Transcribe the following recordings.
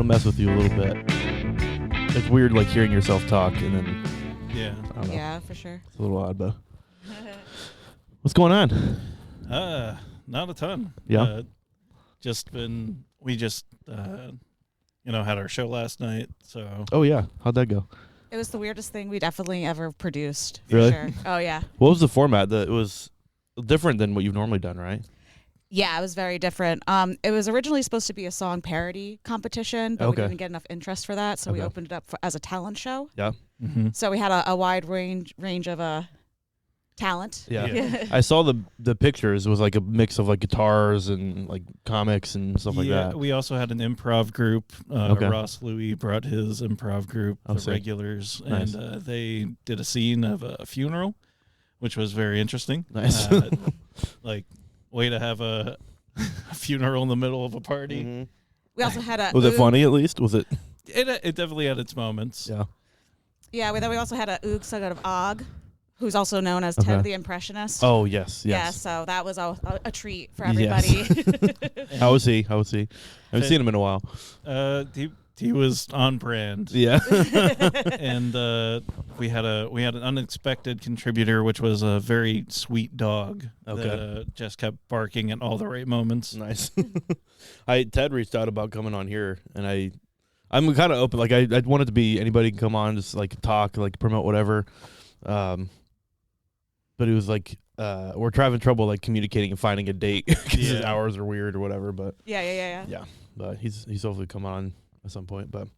mess with you a little bit. It's weird, like hearing yourself talk, and then Yeah. I don't know. Yeah, for sure. It's a little odd, but what's going on? Not a ton. Yeah. We just had our show last night. So Oh yeah, how'd that go? It was the weirdest thing we definitely ever produced. For Really? Sure. Oh yeah. What was the format? It was different than what you've normally done, right? Yeah, it was very different. It was originally supposed to be a song parody competition, but Okay. we didn't get enough interest for that, so we Okay. opened it up as a talent show. Yeah. Mhm. So we had a wide range of talent. Yeah. Yeah. I saw the pictures. It was like a mix of like guitars and like comics and stuff like that. We also had an improv group. Okay. Ross Louie brought his improv group, Oh, the sick. regulars, Nice. and they did a scene of a funeral, which was very interesting. Nice. Way to have a funeral in the middle of a party. Mhm. We also had a Was it funny at least? Was it? It definitely had its moments. Yeah. Yeah, then we also had a Oog Sugget of Og, who's also known as Okay. Ted the Impressionist. Oh yes, Yeah, yes. so that was a treat for Yes. everybody. How was he? I haven't seen him in a while. He was on brand. Yeah. And we had an unexpected contributor, which was a very sweet dog Okay. that just kept barking at all the right moments. Nice. Ted reached out about coming on here, and I'm kind of open. Like I want it to be anybody can come on, just like talk, like promote whatever. But it was like we're having trouble like communicating and finding a date because his Yeah. hours are weird or whatever. But Yeah. but he's hopefully come on at some point. But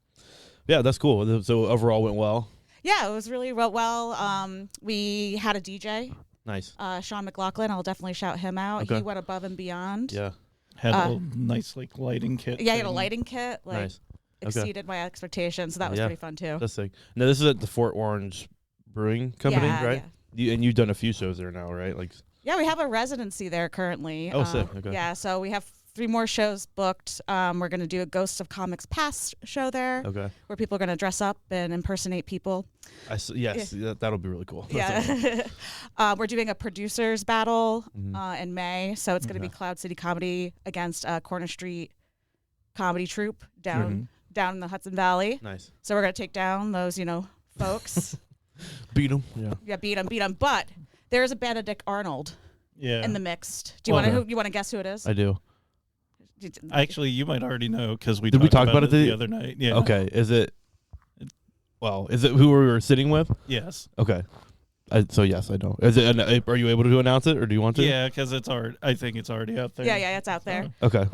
yeah, that's cool. So overall went well. Yeah, it was really well. We had a DJ, Nice. Sean McLaughlin. I'll definitely shout him out. Okay. He went above and beyond. Yeah. Had a nice lighting kit. Yeah, he had a thing. lighting kit. Like Nice. Okay. exceeded my expectations, so that was Yeah. pretty fun too. That's sick. Now this is at the Fort Orange Brewing Company, Yeah, right? You've done a few shows there now, right? Like. Yeah, we have a residency there currently. Oh, sick. Okay. Yeah, so we have 3 more shows booked. We're going to do a Ghosts of Comics Past show there, Okay. where people are going to dress up and impersonate people. Yes, that'll be really cool. Yeah. We're doing a producers battle Mhm. in May, so it's going to be Okay. Cloud City Comedy against Corner Street Comedy Troupe down in the Hudson Valley. Nice. So we're going to take down those, folks. Beat him. Yeah. Yeah, beat them. But there is a Benedict Arnold Yeah. in the mixed. Do you want to guess who it is? I do. Actually, you might already know because we Did we talked talk about it the other night. Yeah. Okay. Is it who we were sitting with? Yes. Okay. So yes, I know. Is it? Are you able to announce it, or do you want to? Yeah, because I think it's already out there. Yeah, it's out there. Okay.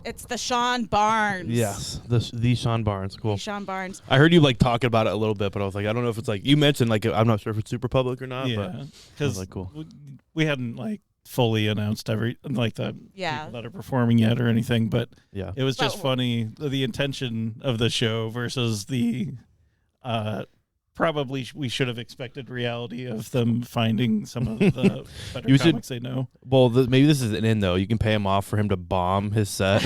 It's the Sean Barnes. Yes. The Sean Barnes. Cool. The Sean Barnes. I heard you like talking about it a little bit, but I was like, I don't know if it's like you mentioned like I'm not sure if it's super public or not. Yeah, But I was because like, cool. we hadn't like fully announced the Yeah. people that are performing yet or anything, but Yeah. it was just But- funny the intention of the show versus the probably we should have expected reality of them finding some of the better You should- comics they know. Well, maybe this is an in though. You can pay him off for him to bomb his set.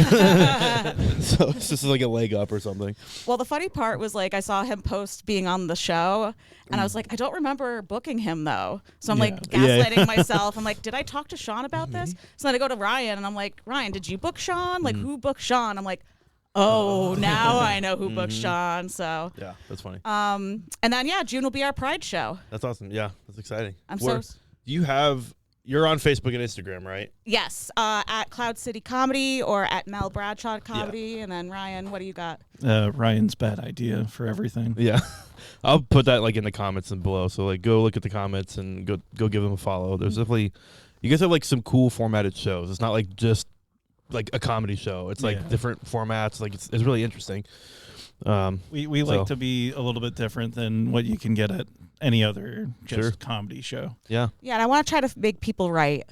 So it's just like a leg up or something. Well, the funny part was like I saw him post being on the show, and I was like, I don't remember booking him though. So I'm like Yeah. gaslighting myself. I'm like, did I talk to Sean about this? So then I go to Ryan, and I'm like, Ryan, did you book Sean? Like, who booked Sean? I'm like, oh, now I know who booked Sean. So, Yeah, that's funny. and then June will be our Pride show. That's awesome. Yeah, that's exciting. I'm Where- so. You're on Facebook and Instagram, right? Yes, at Cloud City Comedy or at Mel Bradshaw Comedy. And then Ryan, what do you got? Ryan's bad idea for everything. Yeah. I'll put that like in the comments and below. So like go look at the comments and go give them a follow. There's definitely you guys have like some cool formatted shows. It's not like just like a comedy show. It's like different formats. Like it's really interesting. We like to be a little bit different than what you can get at any other just comedy show. Yeah. Yeah, and I want to try to make people write.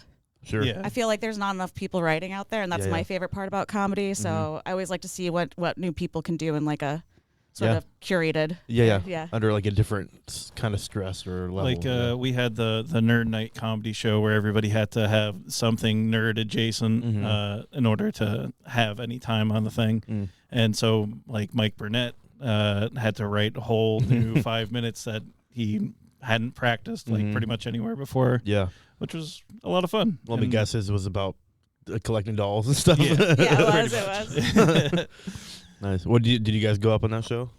Sure. Yeah. I feel like there's not enough people writing out there, and that's Yeah, my yeah. favorite part about comedy. So I always like to see what new people can do in like a sort of curated. Yeah. Under like a different kind of stress or level. Like we had the Nerd Night comedy show where everybody had to have something nerd adjacent in order to have any time on the thing. And so like Mike Burnett had to write a whole new 5 minutes that he hadn't practiced like pretty much anywhere before. Yeah. Which was a lot of fun. Let me guess, it was about collecting dolls and stuff. Yeah. Yeah, it was. Nice. What did you guys go up on that show?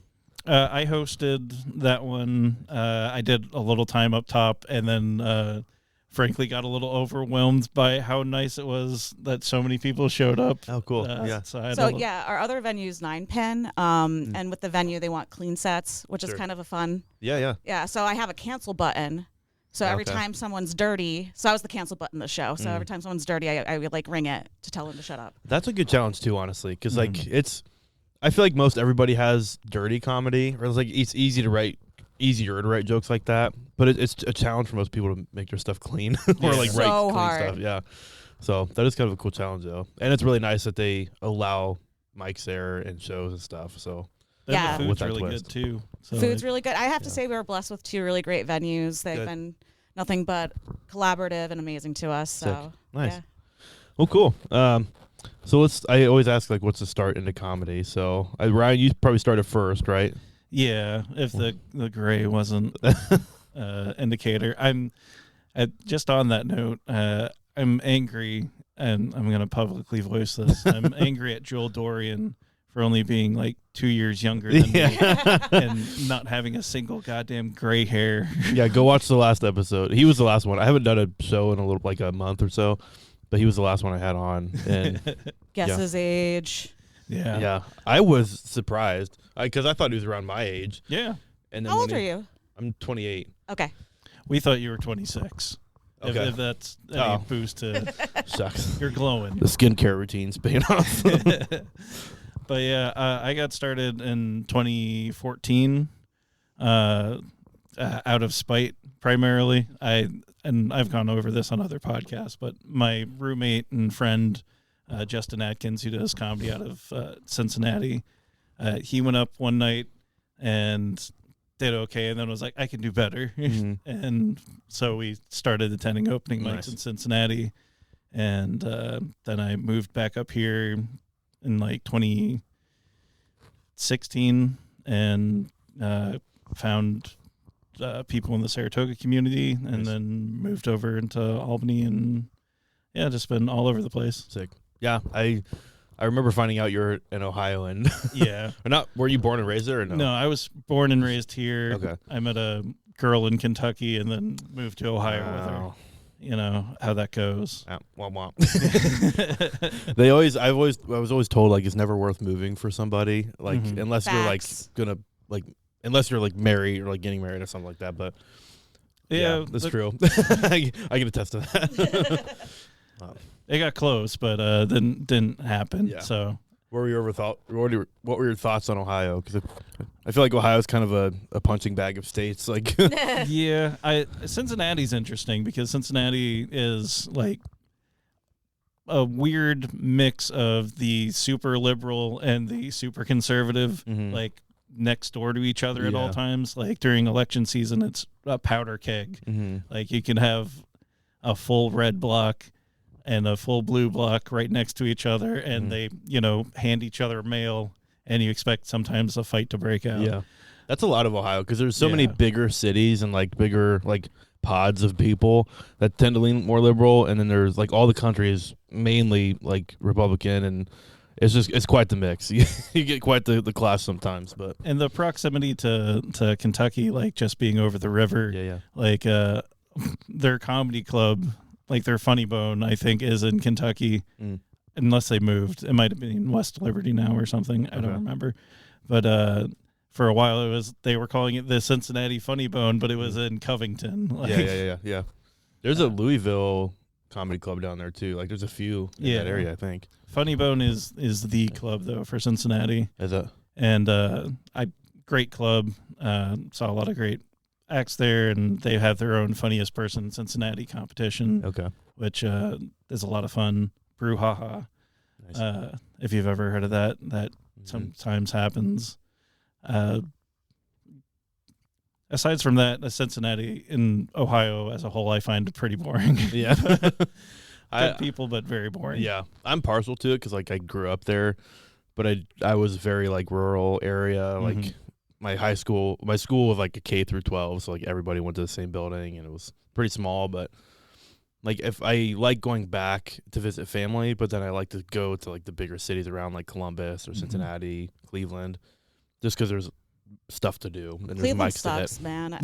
I hosted that one. I did a little time up top, and then frankly got a little overwhelmed by how nice it was that so many people showed up. Oh, cool. So our other venue is 9 Pin, and with the venue they want clean sets, which is kind of a fun. Yeah. So I have a cancel button. So every time someone's dirty, so I was the cancel button of the show. So every time someone's dirty, I would like ring it to tell them to shut up. That's a good challenge too, honestly, because like I feel like most everybody has dirty comedy, or it's like it's easier to write jokes like that. But it's a challenge for most people to make their stuff clean or like so write clean hard. stuff. Yeah. So that is kind of a cool challenge though, and it's really nice that they allow mics there and shows and stuff. So. Yeah, the food's really good too. So food's really good. I have to say we were blessed with 2 really great venues. They've been nothing but collaborative and amazing to us. Sick. So Nice. Yeah. Well, cool. So I always ask like, what's the start into comedy? So Ryan, you probably started first, right? Yeah, if the gray wasn't indicator. I'm just on that note. I'm angry, and I'm gonna publicly voice this. I'm angry at Joel Dorian for only being like 2 years younger than me and not having a single goddamn gray hair. Yeah, go watch the last episode. He was the last one. I haven't done a show in a month or so, but he was the last one I had on. And Guess his age. Yeah. I was surprised because I thought he was around my age. Yeah. And then How old are you? I'm 28. Okay. We thought you were 26. Okay. If that's any boost to Sucks. you're glowing. The skincare routine's paying off. But yeah, I got started in 2014 out of spite primarily. I've gone over this on other podcasts, but my roommate and friend Justin Atkins, who does comedy out of Cincinnati, he went up one night and did okay, and then was like, I can do better. And so we started attending opening nights in Cincinnati, and then I moved back up here in like 2016 and found people in the Saratoga community, and then moved over into Albany, and just been all over the place. Sick. Yeah, I remember finding out you're in Ohio, and Yeah. or not. Were you born and raised there or no? No, I was born and raised here. Okay. I met a girl in Kentucky and then moved to Ohio with her. You know how that goes. Womp womp. I was always told like it's never worth moving for somebody, like unless you're like gonna like unless you're like married or like getting married or something like that. But yeah, that's true. I can attest to that. It got close, but then didn't happen. Yeah. So what were your thoughts on Ohio? Because I feel like Ohio is kind of a punching bag of states. Like, yeah, Cincinnati's interesting because Cincinnati is like a weird mix of the super liberal and the super conservative, like next door to each other at all times. Like during election season, it's a powder keg. Like you can have a full red block and a full blue block right next to each other, and they, hand each other mail, and you expect sometimes a fight to break out. Yeah, that's a lot of Ohio because there's so many bigger cities and like bigger like pods of people that tend to lean more liberal, and then there's like all the country is mainly like Republican, and it's quite the mix. You get quite the clash sometimes, but and the proximity to Kentucky, like just being over the river, like their comedy club. Like their Funny Bone, I think, is in Kentucky, unless they moved. It might have been in West Liberty now or something. I don't remember. But for a while, they were calling it the Cincinnati Funny Bone, but it was in Covington. Like, yeah. There's a Louisville comedy club down there too. Like there's a few in that area, I think. Funny Bone is the club though for Cincinnati. Is it? And great club. Saw a lot of great acts there, and they have their own Funniest Person Cincinnati competition. Okay. Which is a lot of fun. Brouhaha. Nice. If you've ever heard of that sometimes happens. Aside from that, Cincinnati in Ohio as a whole, I find pretty boring. Yeah. Good people, but very boring. Yeah. I'm partial to it because like I grew up there, but I was very like rural area, like my school was like a K through 12, so like everybody went to the same building, and it was pretty small. But like if I like going back to visit family, but then I like to go to like the bigger cities around like Columbus or Cincinnati, Cleveland, just because there's stuff to do and there's Cleveland mics sucks, to hit. man.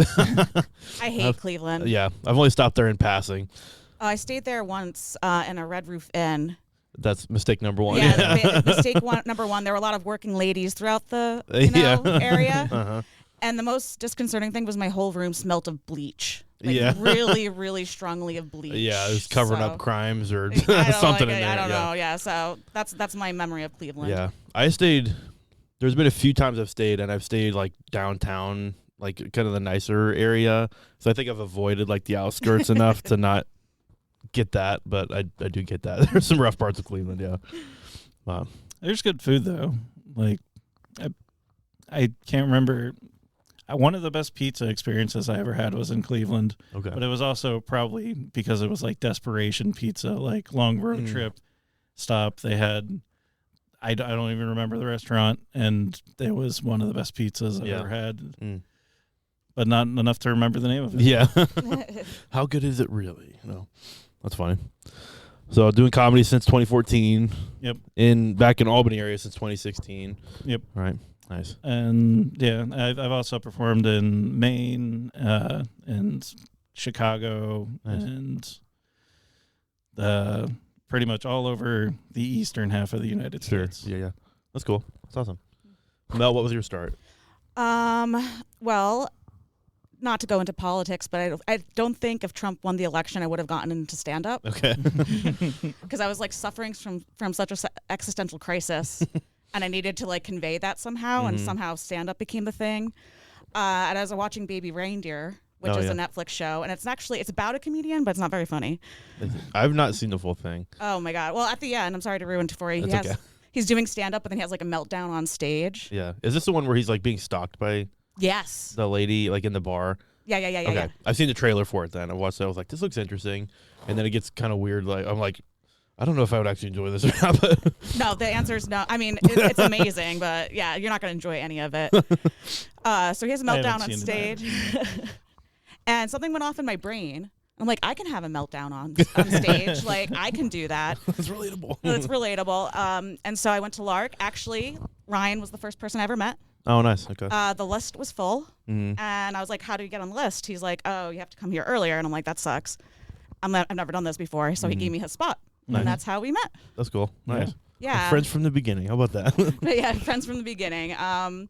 I hate Cleveland. Yeah, I've only stopped there in passing. I stayed there once in a Red Roof Inn. That's mistake number one. Yeah, mistake number one. There were a lot of working ladies throughout the area. And the most disconcerting thing was my whole room smelt of bleach. Like really, really strongly of bleach. Yeah, it was covering up crimes or something in there. I don't know. Yeah, so that's my memory of Cleveland. Yeah, I stayed. There's been a few times I've stayed, and I've stayed like downtown, like kind of the nicer area. So I think I've avoided like the outskirts enough to not get that, but I do get that. There's some rough parts of Cleveland. Yeah, there's good food though. Like I can't remember. One of the best pizza experiences I ever had was in Cleveland. Okay. But it was also probably because it was like desperation pizza, like long road trip stop. They had, I don't even remember the restaurant, and it was one of the best pizzas I've ever had. But not enough to remember the name of it. Yeah. How good is it really? No, that's funny. So doing comedy since 2014. Yep. Back in Albany area since 2016. Yep. All right. Nice. And yeah, I've also performed in Maine, and Chicago, and pretty much all over the eastern half of the United States. Yeah. That's cool. That's awesome. Mel, what was your start? Well, not to go into politics, but I don't think if Trump won the election, I would have gotten into stand-up. Okay. Because I was like suffering from such a existential crisis. And I needed to like convey that somehow, and somehow stand-up became the thing. And I was watching Baby Reindeer, which is a Netflix show, and it's about a comedian, but it's not very funny. I've not seen the full thing. Oh my god! Well, at the end, I'm sorry to ruin it for you. He's doing stand-up, but then he has like a meltdown on stage. Yeah, is this the one where he's like being stalked by? Yes. The lady like in the bar. Yeah. Okay, yeah. I've seen the trailer for it. Then I watched it. I was like, this looks interesting, and then it gets kind of weird. Like I'm like, I don't know if I would actually enjoy this or not. But no, the answer is no. I mean, it's amazing, but yeah, you're not going to enjoy any of it. So he has a meltdown on stage, and something went off in my brain. I'm like, I can have a meltdown on stage. Like, I can do that. It's relatable. It's relatable. And so I went to Lark. Actually, Ryan was the first person I ever met. Oh, nice. Okay. The list was full, and I was like, how do you get on the list? He's like, oh, you have to come here earlier. And I'm like, that sucks. I've never done this before. So he gave me his spot. Nice. And that's how we met. That's cool. Nice. Yeah. Friends from the beginning. How about that? Yeah, friends from the beginning. And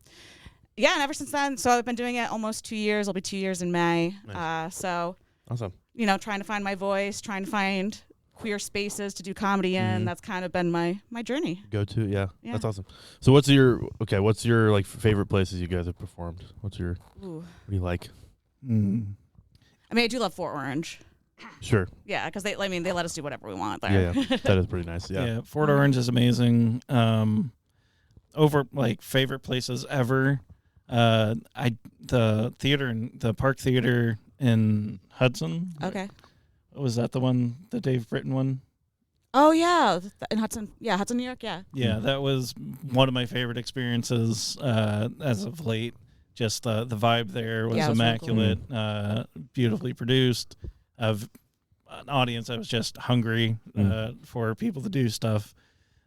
ever since then, so I've been doing it almost 2 years. I'll be 2 years in May. Nice. So awesome. Trying to find my voice, trying to find queer spaces to do comedy in. That's kind of been my journey. Yeah. That's awesome. So what's your like favorite places you guys have performed? What do you like? I mean, I do love Fort Orange. Sure. Yeah, because they let us do whatever we want there. Yeah. That is pretty nice. Yeah. Fort Orange is amazing. Over like favorite places ever. The theater the Park Theater in Hudson. Okay. Was that the one, the Dave Britton one? Oh yeah, in Hudson. Yeah, Hudson, New York. Yeah. Yeah, that was one of my favorite experiences as of late. Just the vibe there was immaculate, really cool. Beautifully produced. Of an audience that was just hungry for people to do stuff,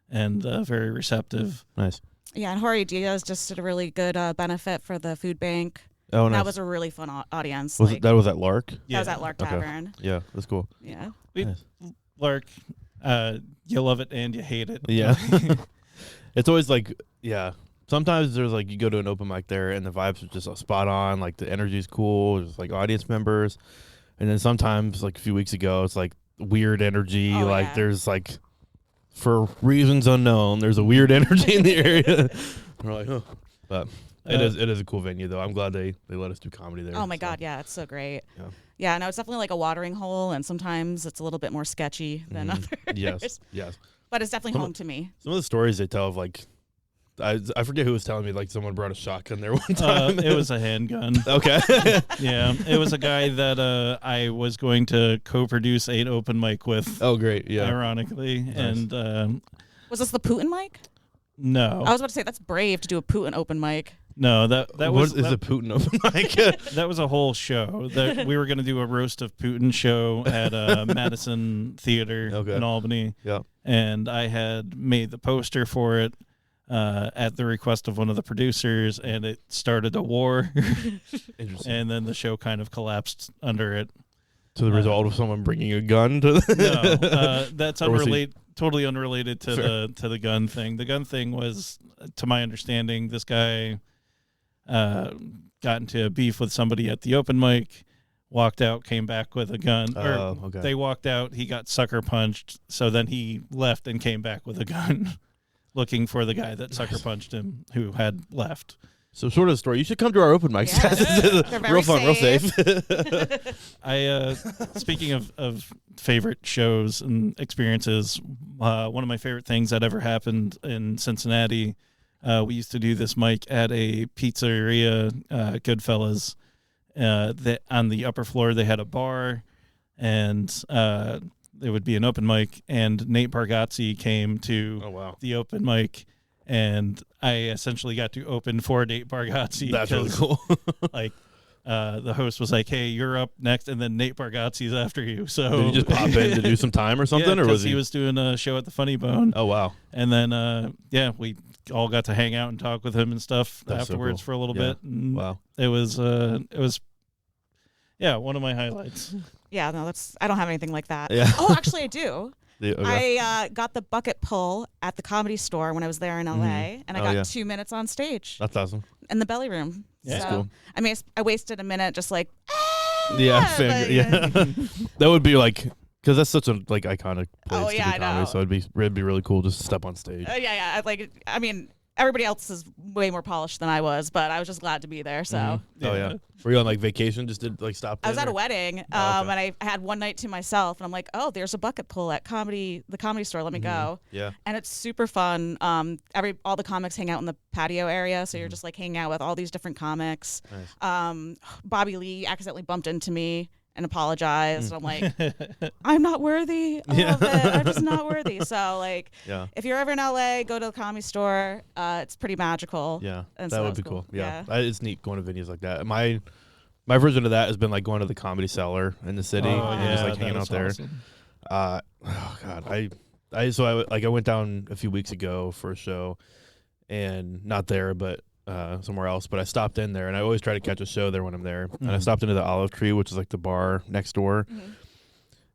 and very receptive. Nice. Yeah, and Jorge Diaz just did a really good benefit for the food bank. Oh, nice. That was a really fun audience. That was at Lark? Yeah. That was at Lark Tavern. Yeah, that's cool. Yeah. Nice. Lark, you love it and you hate it. Yeah. It's always like, sometimes there's like, you go to an open mic there and the vibes are just spot on. Like the energy's cool. There's like audience members. And then sometimes, like a few weeks ago, it's like weird energy. There's like, for reasons unknown, there's a weird energy in the area. We're like, oh. But it is a cool venue, though. I'm glad they let us do comedy there. Oh, my God. Yeah, it's so great. Yeah, no, it's definitely like a watering hole, and sometimes it's a little bit more sketchy than others. Yes. But it's definitely home to me. Some of the stories they tell of, like, I forget who was telling me, like, someone brought a shotgun there one time. It was a handgun. Okay. Yeah, it was a guy that I was going to co-produce an open mic with. Oh, great, yeah. Ironically. Nice. And was this the Putin mic? No. I was about to say, that's brave to do a Putin open mic. No, that was a Putin open mic? That was a whole show. That we were going to do a roast of Putin show at Madison Theater in Albany. Yeah, and I had made the poster for it at the request of one of the producers, and it started a war. Interesting. And then the show kind of collapsed under it. To the result of someone bringing a gun to no, that's totally unrelated to the gun thing. The gun thing was, to my understanding, this guy got into a beef with somebody at the open mic, walked out, came back with a gun. They walked out, he got sucker punched, so then he left and came back with a gun looking for the guy that sucker punched him who had left. So short of the story, you should come to our open mics. They're very real fun, real safe. Speaking of favorite shows and experiences, one of my favorite things that ever happened in Cincinnati, we used to do this mic at a pizzeria, Goodfellas. That on the upper floor they had a bar, and there would be an open mic, and Nate Bargatze came to the open mic. And I essentially got to open for Nate Bargatze. That's really cool. The host was like, "Hey, you're up next," and then Nate Bargatze's after you. So did you just pop in to do some time or something, or was he was doing a show at the Funny Bone? Oh wow! And then we all got to hang out and talk with him and stuff afterwards for a little bit. And wow! It was one of my highlights. Yeah, no, I don't have anything like that. Yeah. Oh, actually, I do. Okay. I got the bucket pull at the Comedy Store when I was there in LA, and I got 2 minutes on stage. That's awesome. In the belly room. Yeah. So, cool. I mean, I wasted a minute just like, that would be like, because that's such a iconic place to do I comedy, know. so it'd be really cool just to step on stage. I mean, everybody else is way more polished than I was, but I was just glad to be there. So. Oh yeah. Were you on vacation? Just did stop? I was at a wedding, and I had one night to myself, and I'm like, oh, there's a bucket pull at the Comedy Store. Let me go. Yeah. And it's super fun. All the comics hang out in the patio area, so you're just like hanging out with all these different comics. Nice. Bobby Lee accidentally bumped into me and apologized. I'm like, I'm not worthy of it. I'm just not worthy. So if you're ever in LA, go to the Comedy Store. It's pretty magical. Yeah, and that so would be that's cool. Yeah. It's neat going to venues like that. My version of that has been going to the Comedy Cellar in the city and just hanging out there. Awesome. Oh God, I went down a few weeks ago for a show, and not there, but somewhere else. But I stopped in there, and I always try to catch a show there when I'm there. And I stopped into the Olive Tree, which is the bar next door.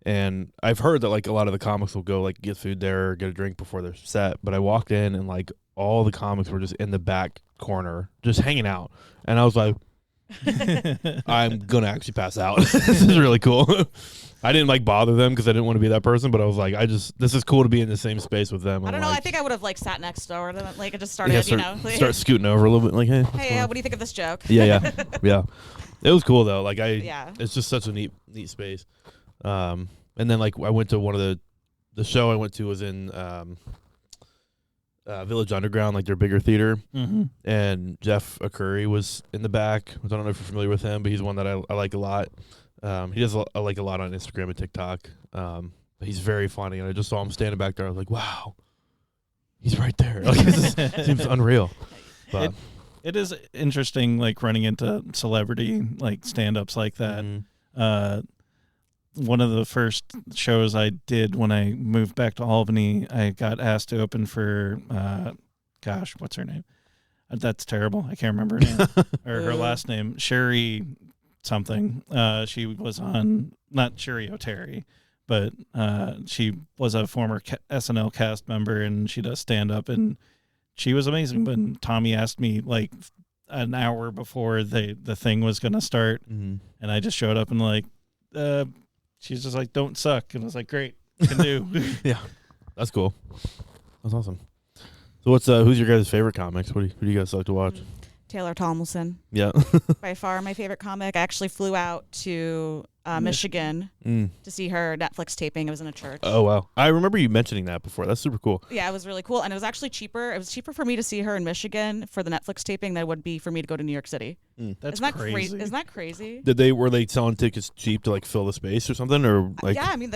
And I've heard that a lot of the comics will go get food there or get a drink before their set. But I walked in, and all the comics were just in the back corner, just hanging out. And I was like, I'm gonna actually pass out. This is really cool. I didn't like bother them because I didn't want to be that person, but I was like, this is cool to be in the same space with them. I don't know. I think I would have like sat next door to them, like I just started, start scooting over a little bit, like, hey, what do you think of this joke? Yeah. It was cool though. It's just such a neat space. And then like I went to one of the show I went to was in Village Underground, like their bigger theater, and Jeff Akuri was in the back. I don't know if you're familiar with him, but he's one that I like a lot. He does a lot on Instagram and TikTok. He's very funny, and I just saw him standing back there. I was like, wow, he's right there. Like, this seems unreal. But it is interesting, like running into celebrity like stand-ups like that. One of the first shows I did when I moved back to Albany, I got asked to open for, what's her name? That's terrible. I can't remember her name or her last name, Sherry something. She was on, not Sherry O'Terry, but she was a former SNL cast member, and she does stand up, and she was amazing. But Tommy asked me like an hour before the thing was going to start, and I just showed up and like, she's just like, don't suck. And I was like, great, can do. Yeah, that's cool. That's awesome. So who's your guys' favorite comics? Who do you guys like to watch? Taylor Tomlinson. Yeah. By far my favorite comic. I actually flew out to Michigan to see her Netflix taping. It was in a church. Oh, wow. I remember you mentioning that before. That's super cool. Yeah, it was really cool. And it was actually cheaper. It was cheaper for me to see her in Michigan for the Netflix taping than it would be for me to go to New York City. That's Isn't that crazy. Isn't that crazy? Were they selling tickets cheap to like fill the space or something, or like? Yeah, I mean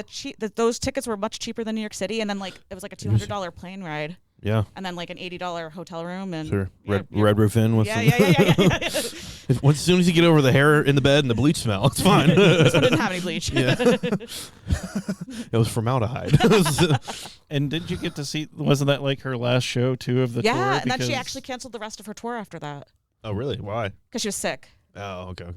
those tickets were much cheaper than New York City, and then like it was like a $200 plane ride. Yeah. And then like an $80 hotel room and sure. Red roof in with yeah. As soon as you get over the hair in the bed and the bleach smell, it's fine. This one didn't have any bleach. Yeah. It was formaldehyde. And did you get to see? Wasn't that like her last show too of the tour? Yeah, and then she actually canceled the rest of her tour after that. Oh, really? Why? Because she was sick. Oh, okay.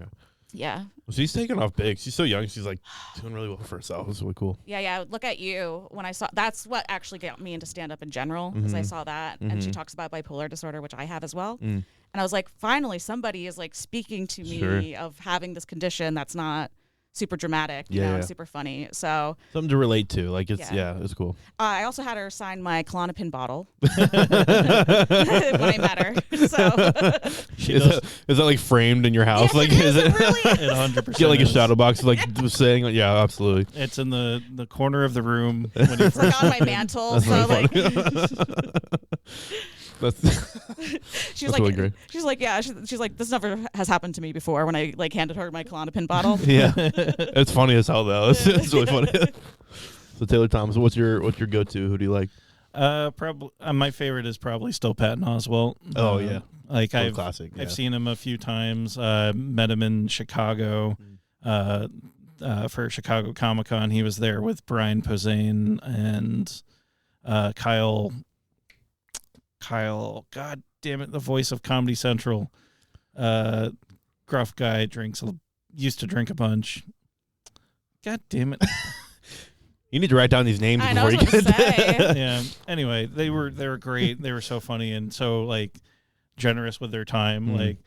Yeah. Well, she's taking off big. She's so young. She's like doing really well for herself. It's really cool. Yeah. Look at you. When I saw, that's what actually got me into stand up in general, because I saw that, and she talks about bipolar disorder, which I have as well. And I was like, finally, somebody is like speaking to me of having this condition that's not super dramatic, you know, and super funny. So something to relate to. Like it's it's cool. I also had her sign my Klonopin bottle when I met her. So is that like framed in your house? Yes, like is it really? It 100%. Get like a shadow box, like saying, yeah, absolutely. It's in the corner of the room. When it's like on my mantle. So like. She's like, really great. She's like, yeah. She's like, this never has happened to me before. When I like handed her my Klonopin bottle. Yeah, it's funny as hell though. It's really funny. So Taylor Thomas, what's your go-to? Who do you like? Probably my favorite is probably still Patton Oswalt. Oh yeah, like classic. Yeah. I've seen him a few times. Met him in Chicago. For Chicago Comic-Con, he was there with Brian Posehn and Kyle, God damn it, the voice of Comedy Central. Gruff guy, used to drink a bunch. God damn it. You need to write down these names I before know you get there. Yeah. Anyway, they were great. They were so funny and so like generous with their time. Like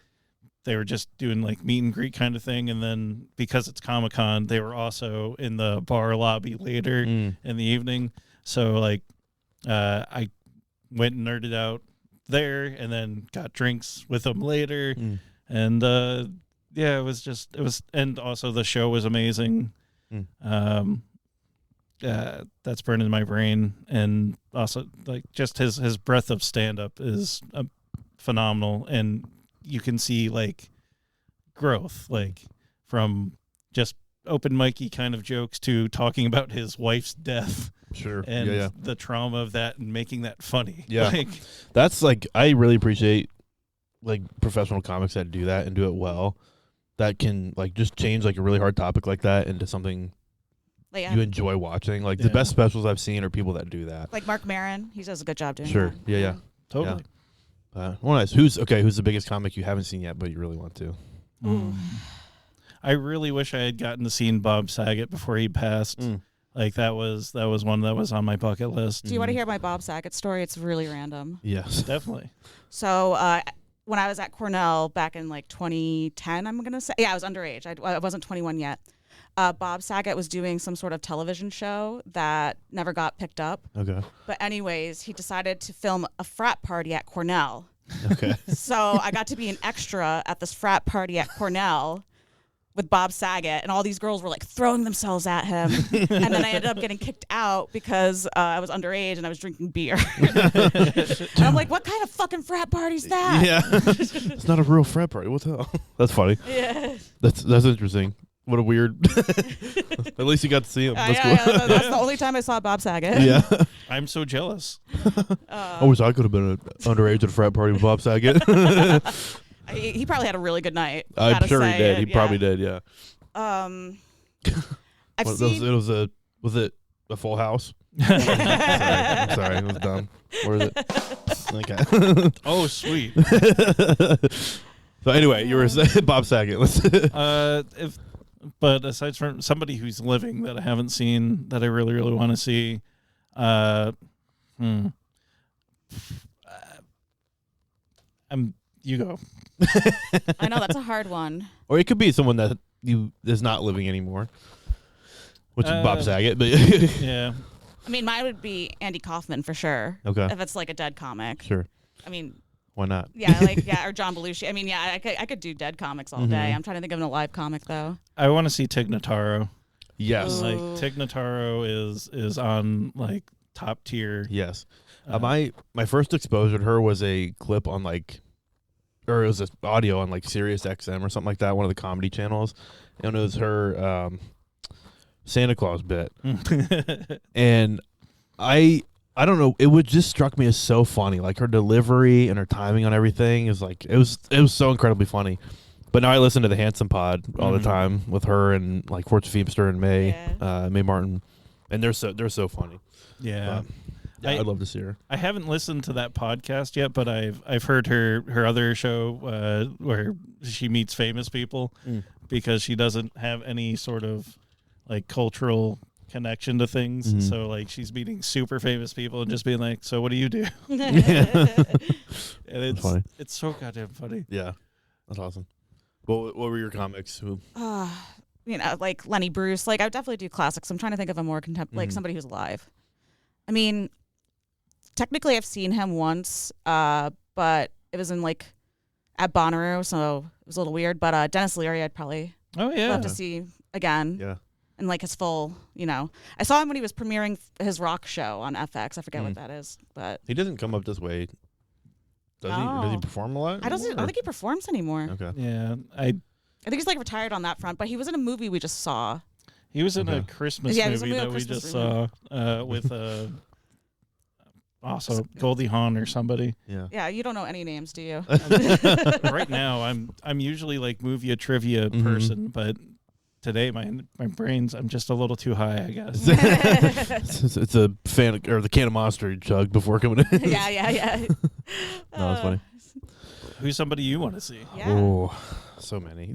they were just doing like meet and greet kind of thing, and then because it's Comic-Con, they were also in the bar lobby later in the evening. So like I went and nerded out there and then got drinks with them later. And it was and also the show was amazing. That's burned in my brain, and also like just his breadth of stand up is phenomenal, and you can see like growth, like from just open micy kind of jokes to talking about his wife's death. Sure. And the trauma of that and making that funny. Yeah. Like, that's like, I really appreciate like professional comics that do that and do it well. That can like just change like a really hard topic like that into something you enjoy watching. Like the best specials I've seen are people that do that. Like Mark Maron, he does a good job doing that. Sure. Yeah. Totally. Well, nice. Who's the biggest comic you haven't seen yet but you really want to? I really wish I had gotten to see Bob Saget before he passed. Like that was one that was on my bucket list. Do you want to hear my Bob Saget story? It's really random. Yes, definitely. So when I was at Cornell back in like 2010, I'm gonna say, I was underage. I wasn't 21 yet. Bob Saget was doing some sort of television show that never got picked up. Okay. But anyways, he decided to film a frat party at Cornell. Okay. So I got to be an extra at this frat party at Cornell with Bob Saget, and all these girls were like throwing themselves at him. And then I ended up getting kicked out because I was underage and I was drinking beer. And I'm like, what kind of fucking frat party's that? Yeah. It's not a real frat party. What the hell? That's funny. Yeah. That's interesting. What a weird. At least you got to see him. That's cool. Yeah, that's the only time I saw Bob Saget. Yeah. I'm so jealous. I wish I could have been underage at a frat party with Bob Saget. He probably had a really good night. I'm sure he did. He probably did. Yeah. I've seen. Was it a Full House? I'm sorry. It was dumb. Or is it? Okay. Oh, sweet. So anyway, you were saying Bob Saget. But aside from somebody who's living that I haven't seen that I really, really want to see, you go. I know that's a hard one. Or it could be someone that is not living anymore, which is Bob Saget. But yeah, I mean, mine would be Andy Kaufman for sure. Okay, if it's like a dead comic. Sure. I mean, why not? Yeah, or John Belushi. I mean, yeah, I could do dead comics all day. I'm trying to think of an alive comic though. I want to see Tig Notaro. Yes, like Tig Notaro is on like top tier. Yes, my first exposure to her was a clip on or it was an audio on like Sirius XM or something like that, one of the comedy channels, and it was her Santa Claus bit, and I I don't know. It would just struck me as so funny. Like her delivery and her timing on everything is like it was so incredibly funny. But now I listen to the Handsome Pod all the time with her and like Fortune Feimster and May Martin, and they're so funny. Yeah. I'd love to see her. I haven't listened to that podcast yet, but I've heard her other show where she meets famous people because she doesn't have any sort of like cultural connection to things. So like she's meeting super famous people and just being like, so what do you do? And it's so goddamn funny. Yeah, that's awesome. What were your comics? Who? Like Lenny Bruce. Like I would definitely do classics. I'm trying to think of a more like somebody who's alive. I mean, technically I've seen him once, but it was in like at Bonnaroo, so it was a little weird. But Dennis Leary, I'd probably love to see again. Yeah. And like his full, I saw him when he was premiering his rock show on FX. I forget what that is, but he doesn't come up this way. Does he? Does he perform a lot? I don't think he performs anymore. Okay. Yeah, I think he's like retired on that front, but he was in a movie we just saw. He was in a Christmas movie that we just saw with also Goldie Hawn or somebody. Yeah. Yeah, you don't know any names, do you? Right now, I'm usually like movie trivia person, but today my brains, I'm just a little too high, I guess. It's a fan or the can of Monster you chugged before coming in. Yeah. No, that's funny. Who's somebody you want to see? Yeah. Oh, so many.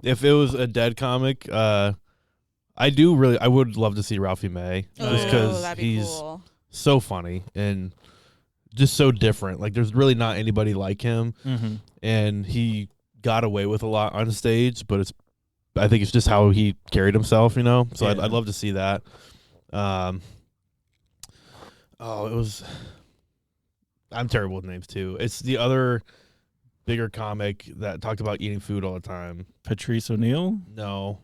If it was a dead comic, I would love to see Ralphie May just because he's so funny and just so different. Like there's really not anybody like him, and he got away with a lot on stage, but I think it's just how he carried himself, So I'd love to see that. I'm terrible with names too. It's the other bigger comic that talked about eating food all the time. Patrice O'Neill? No.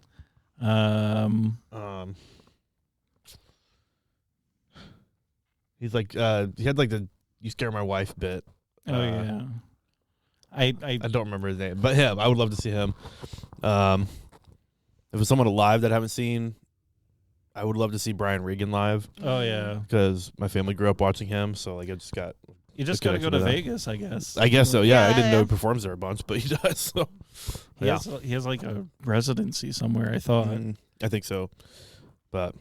He's like he had like the "you scare my wife" bit. Oh yeah. I don't remember his name, but him. I would love to see him. If it's someone alive that I haven't seen, I would love to see Brian Regan live. Oh yeah, because my family grew up watching him, so like you just gotta go to Vegas, I guess. I guess so. Yeah, I didn't know he performs there a bunch, but he does. So he has like a residency somewhere. I thought. I think so, but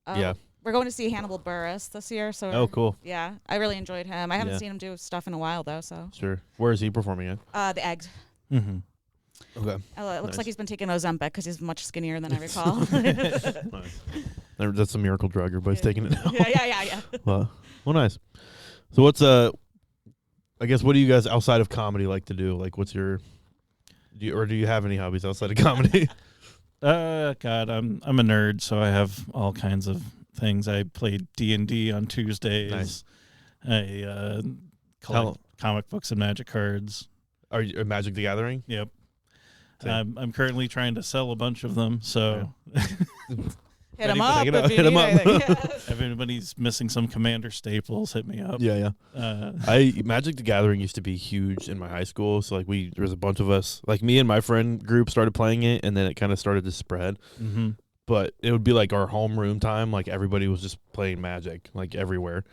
yeah. We're going to see Hannibal Buress this year. So oh, cool. Yeah, I really enjoyed him. I haven't seen him do stuff in a while though. So sure. Where is he performing at? The Eggs. Mm-hmm. Okay. It looks like he's been taking Ozempic because he's much skinnier than I recall. Nice. That's a miracle drug. Everybody's taking it now. Yeah. Well, nice. So what's I guess what do you guys outside of comedy like to do? Like, what's your do you have any hobbies outside of comedy? God, I'm a nerd, so I have all kinds of things. I played D&D on Tuesdays. Nice. I collect comic books and Magic cards. Are you Magic the Gathering? Yep. I'm currently trying to sell a bunch of them, so hit them up. Hit them up. If anybody's missing some Commander staples, hit me up. Yeah. Magic the Gathering used to be huge in my high school, so like there was a bunch of us, like me and my friend group started playing it, and then it kind of started to spread. Mm-hmm. But it would be like our homeroom time, like everybody was just playing Magic, like everywhere.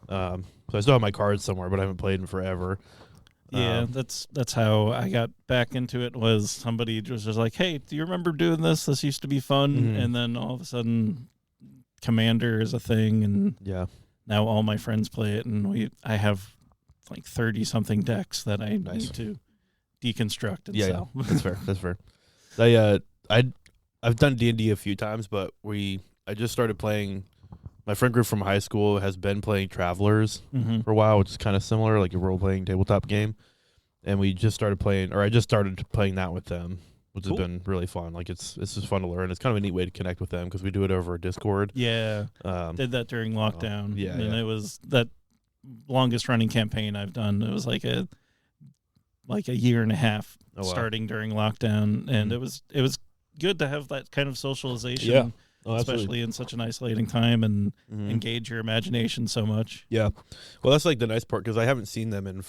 So I still have my cards somewhere, but I haven't played in forever. Yeah, that's how I got back into it. Was somebody was just like, "Hey, do you remember doing this? This used to be fun." Mm-hmm. And then all of a sudden, Commander is a thing, and now all my friends play it, and I have like 30-something decks that I need to deconstruct and sell. Yeah, that's fair. I've done D&D a few times, but I just started playing. My friend group from high school has been playing Travelers for a while, which is kind of similar, like a role-playing tabletop game. And I just started playing that with them, which has been really fun. Like it's just fun to learn. It's kind of a neat way to connect with them because we do it over Discord. Yeah, did that during lockdown. And it was that longest-running campaign I've done. It was like a year and a half starting during lockdown, and it was good to have that kind of socialization. Yeah. Especially in such an isolating time and engage your imagination so much. Yeah. Well, that's like the nice part because I haven't seen them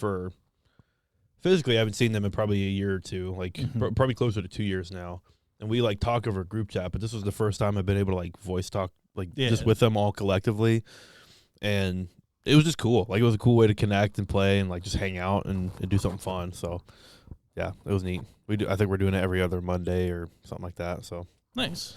physically, I haven't seen them in probably a year or two, like probably closer to 2 years now. And we like talk over group chat, but this was the first time I've been able to like voice talk, just with them all collectively. and it was just cool. Like, it was a cool way to connect and play and like just hang out and do something fun. So yeah, it was neat. I think we're doing it every other Monday or something like that. So nice.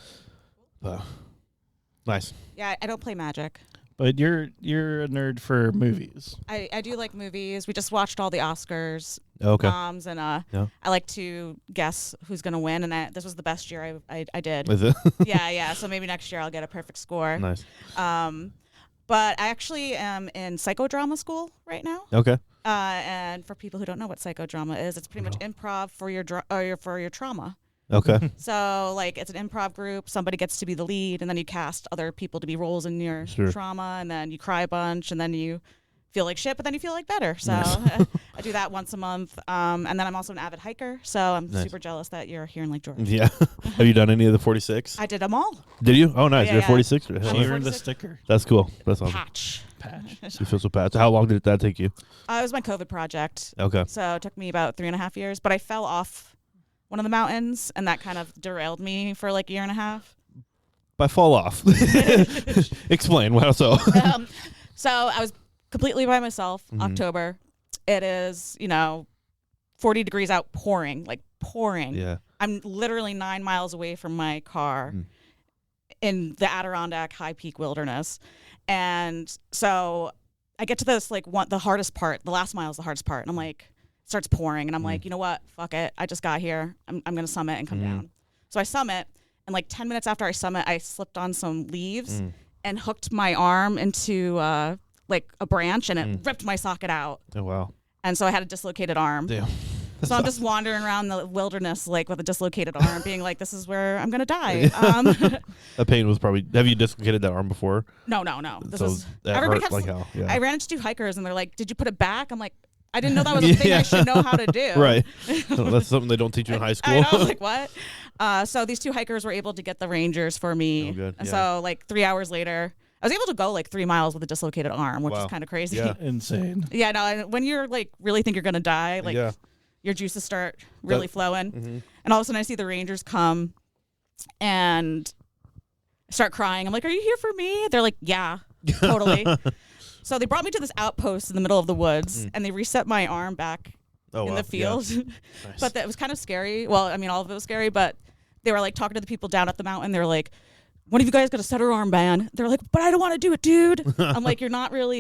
Nice. Yeah, I don't play Magic. But you're a nerd for movies. I do like movies. We just watched all the Oscars. Okay. And I like to guess who's going to win, and this was the best year I did. Is it? Yeah. So maybe next year I'll get a perfect score. Nice. But I actually am in psychodrama school right now. Okay. And for people who don't know what psychodrama is, it's pretty much improv for your trauma. Okay. So, like, it's an improv group. Somebody gets to be the lead, and then you cast other people to be roles in your trauma, and then you cry a bunch, and then you feel like shit, but then you feel like better. So I do that once a month. And then I'm also an avid hiker, so I'm super jealous that you're here in Lake George. Yeah. Have you done any of the 46? I did them all. Did you? Oh, nice. You're 46? She earned the sticker. That's cool. That's awesome. Patch. She feels so patch. How long did that take you? It was my COVID project. Okay. So it took me about 3.5 years, but I fell off one of the mountains, and that kind of derailed me for like a year and a half. By fall off. Explain. How so? So I was completely by myself, October. It is, 40 degrees out, pouring. Yeah. I'm literally 9 miles away from my car in the Adirondack high peak wilderness. And so I get to this, the hardest part. The last mile is the hardest part. And I'm like, it starts pouring. And I'm like, you know what? Fuck it. I just got here. I'm going to summit and come down. So I summit. And 10 minutes after I summit, I slipped on some leaves and hooked my arm into a branch, and it ripped my socket out. Oh, wow. And so I had a dislocated arm. Damn. So I'm just wandering around the wilderness with a dislocated arm, being like, this is where I'm going to die. The pain was probably... Have you dislocated that arm before? No. Everybody hurt like hell. Yeah. I ran into 2 hikers, and they're like, did you put it back? I'm like, I didn't know that was a thing I should know how to do. Right. That's something they don't teach you in high school. I was like, what? So these 2 hikers were able to get the Rangers for me. Oh, good. And so 3 hours later, I was able to go 3 miles with a dislocated arm, which is kind of crazy. Yeah. Insane. Yeah, no, and when you're really think you're going to die, your juices start really flowing. And all of a sudden I see the Rangers come and start crying. I'm like, are you here for me? They're like, yeah, totally. So they brought me to this outpost in the middle of the woods, and they reset my arm back in the field. Yeah. Nice. But that was kind of scary. Well, I mean, all of it was scary, but they were talking to the people down at the mountain. They were like, one of you guys got to set her arm, man. They're like, but I don't want to do it, dude. I'm like, you're not really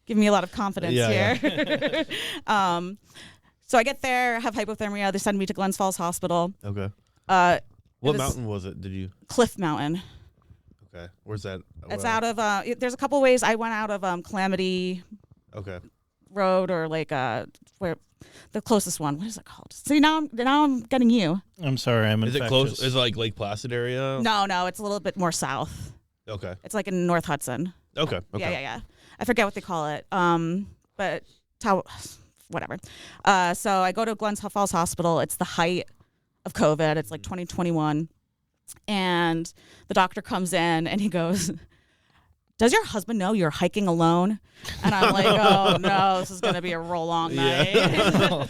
giving me a lot of confidence here. Yeah. So I get there, have hypothermia. They send me to Glens Falls Hospital. Okay. What mountain was it? Did you? Cliff Mountain. Okay. Where's that? It's out of, there's a couple ways. I went out of Calamity Road, or where the closest one. What is it called? See, now I'm getting you. I'm sorry, I'm infectious. Is it close? Is it Lake Placid area? No, it's a little bit more south. Okay. It's in North Hudson. Okay. Yeah. I forget what they call it. But whatever. So I go to Glens Falls Hospital. It's the height of COVID. It's 2021. And the doctor comes in and he goes, does your husband know you're hiking alone? And I'm like, oh no, this is going to be a real long night. Yeah.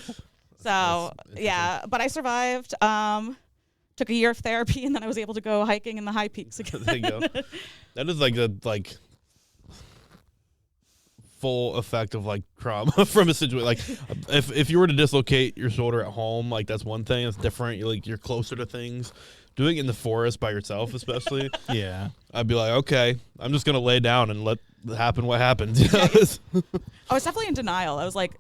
So yeah, but I survived. Took a year of therapy, and then I was able to go hiking in the high peaks again. There you go. That is the full effect of trauma from a situation. If you were to dislocate your shoulder at home, that's one thing. It's different. You're closer to things. Doing it in the forest by yourself, especially. Yeah. I'd be like, okay, I'm just gonna lay down and let happen what happens. I was definitely in denial. I was like,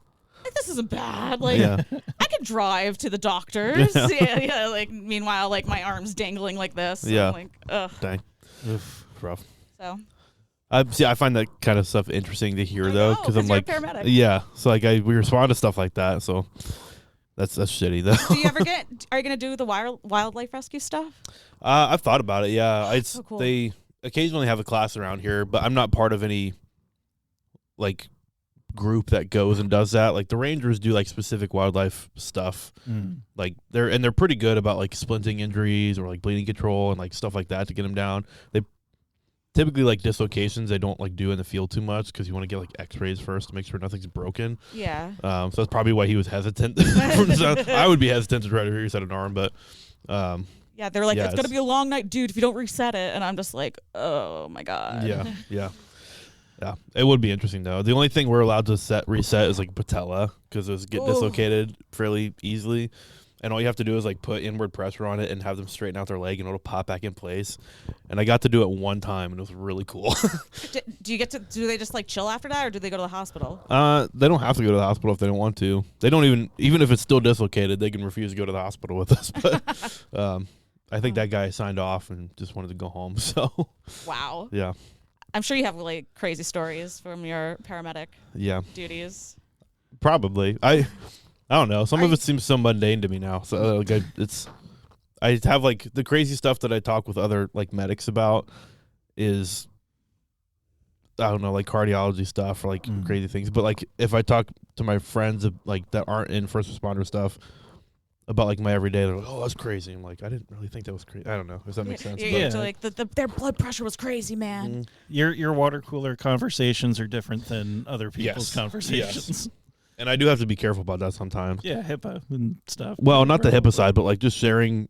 this isn't bad. I could drive to the doctors. Yeah. Meanwhile, my arm's dangling like this. Yeah. I'm like, ugh. Dang. Oof, rough. So. I find that kind of stuff interesting to hear though, because I'm you're a paramedic. Yeah. So we respond to stuff like that. So that's shitty though. Do you ever are you gonna do the wildlife rescue stuff? I've thought about it. Yeah. It's so cool. They occasionally have a class around here, but I'm not part of any group that goes and does that. The Rangers do specific wildlife stuff. They're pretty good about splinting injuries or bleeding control and stuff like that to get them down. They typically dislocations they don't do in the field too much, because you want to get x-rays first to make sure nothing's broken. Yeah. So that's probably why he was hesitant. I would be hesitant to try to reset an arm, but yeah, they're it's gonna be a long night, dude, if you don't reset it. And I'm just like, oh my god. Yeah. Yeah, it would be interesting though. The only thing we're allowed to reset is like patella because those get dislocated fairly easily, and all you have to do is like put inward pressure on it and have them straighten out their leg, and it'll pop back in place. And I got to do it one time, and it was really cool. Do they just like chill after that, or do they go to the hospital? They don't have to go to the hospital if they don't want to. They don't even if it's still dislocated, they can refuse to go to the hospital with us. But I think that guy signed off and just wanted to go home. So wow. Yeah. I'm sure you have really crazy stories from your paramedic duties. Probably. I don't know. Some of it seems so mundane to me now. So like I have like the crazy stuff that I talk with other like medics about is I don't know, like cardiology stuff or like crazy things. But like if I talk to my friends like that aren't in first responder stuff about like my everyday, they're like, "Oh, that's crazy." I'm like, I didn't really think that was crazy. I don't know. Does that make sense? Yeah. So like their blood pressure was crazy, man. Your water cooler conversations are different than other people's conversations. Yes. And I do have to be careful about that sometimes. Yeah, HIPAA and stuff. Well, not the HIPAA side, but like just sharing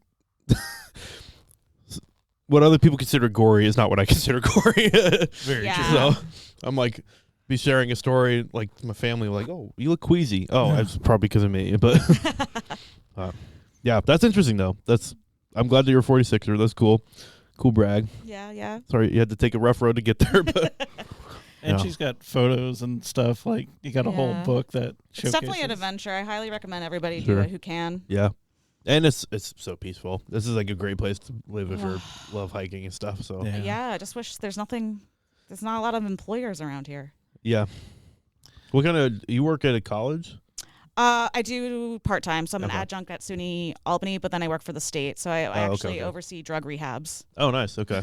what other people consider gory is not what I consider gory. Very true. So I'm like, be sharing a story like my family, like, "Oh, you look queasy." Oh, it's probably because of me. But yeah, that's interesting though. I'm glad that you're a 46er. That's cool. Cool brag. Yeah. Sorry, you had to take a rough road to get there, but. And she's got photos and stuff. Like you got a whole book that showcases. It's definitely an adventure. I highly recommend everybody do it who can. Yeah. And it's so peaceful. This is like a great place to live if you love hiking and stuff. So yeah, I just wish there's not a lot of employers around here. Yeah. What kind of you work at a college? I do part-time, so I'm an adjunct at SUNY Albany, but then I work for the state, so I actually oversee drug rehabs. Oh, nice. Okay.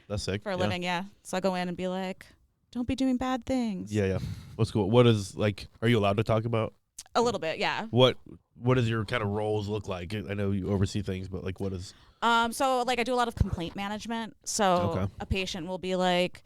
That's sick. For a living, So I go in and be like, don't be doing bad things. Yeah. What's cool? What is like? Are you allowed to talk about? A little bit, yeah. What does your kind of roles look like? I know you oversee things, but like, what is? So like I do a lot of complaint management. So a patient will be like,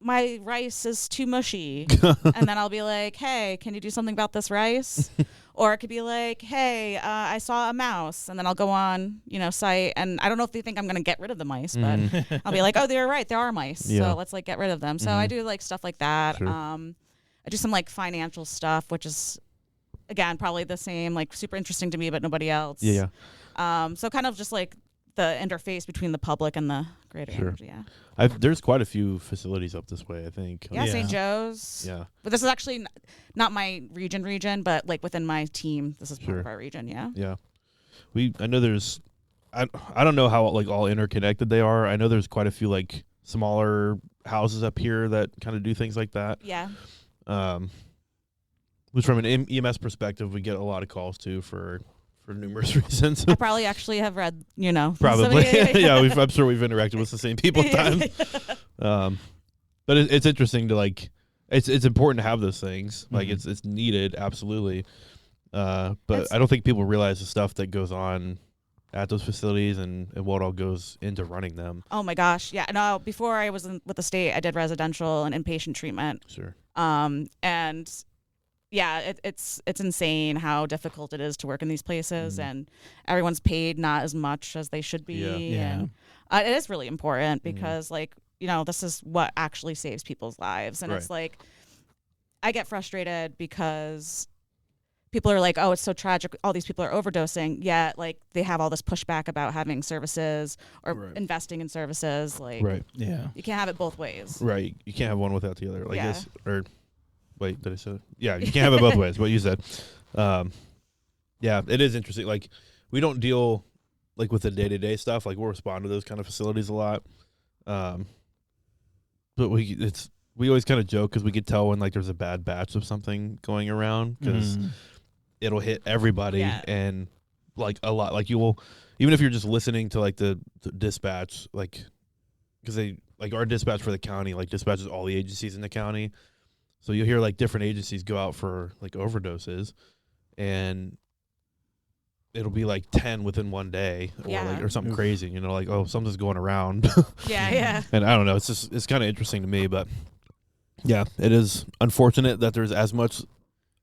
my rice is too mushy, and then I'll be like, hey, can you do something about this rice? Or it could be like, hey, I saw a mouse, and then I'll go on, site, and I don't know if they think I'm going to get rid of the mice, but I'll be like, oh, they're right, there are mice, so let's like get rid of them. So I do like stuff like that. Sure. I do some like financial stuff, which is again probably the same, like super interesting to me, but nobody else. Yeah. So kind of just like the interface between the public and the greater energy. Yeah. There's quite a few facilities up this way, I think. Yeah, St. Joe's. Yeah. But this is actually not my region, but like within my team, this is part of our region. Yeah. Yeah. I know there's, I don't know how like all interconnected they are. I know there's quite a few like smaller houses up here that kind of do things like that. Yeah. Which from an EMS perspective, we get a lot of calls too for numerous reasons. I probably actually have read, Probably. I'm sure we've interacted with the same people at times. But it's interesting to like, it's important to have those things. Like it's needed, absolutely. But I don't think people realize the stuff that goes on at those facilities and what all goes into running them. Oh my gosh. Yeah. No, before I was with the state, I did residential and inpatient treatment. Sure. And yeah, it's insane how difficult it is to work in these places, and everyone's paid not as much as they should be. Yeah. And it is really important because like, this is what actually saves people's lives. And it's like, I get frustrated because people are like, oh, it's so tragic. All these people are overdosing. Yet like they have all this pushback about having services or investing in services. Like, you can't have it both ways. Right. You can't have one without the other. Like this, or wait, did I say that? Yeah, you can't have it both ways, what you said. Yeah, it is interesting. Like, we don't deal, like, with the day-to-day stuff. Like, we'll respond to those kind of facilities a lot. But we always kind of joke because we could tell when, like, there's a bad batch of something going around because it'll hit everybody and, like, a lot. Like, you will, even if you're just listening to, like, the dispatch, like, because they, like, our dispatch for the county, like, dispatches all the agencies in the county. So you'll hear like different agencies go out for like overdoses, and it'll be like 10 within one day, or something crazy. Like, oh, something's going around. Yeah. And I don't know. It's kind of interesting to me, but yeah, it is unfortunate that there's as much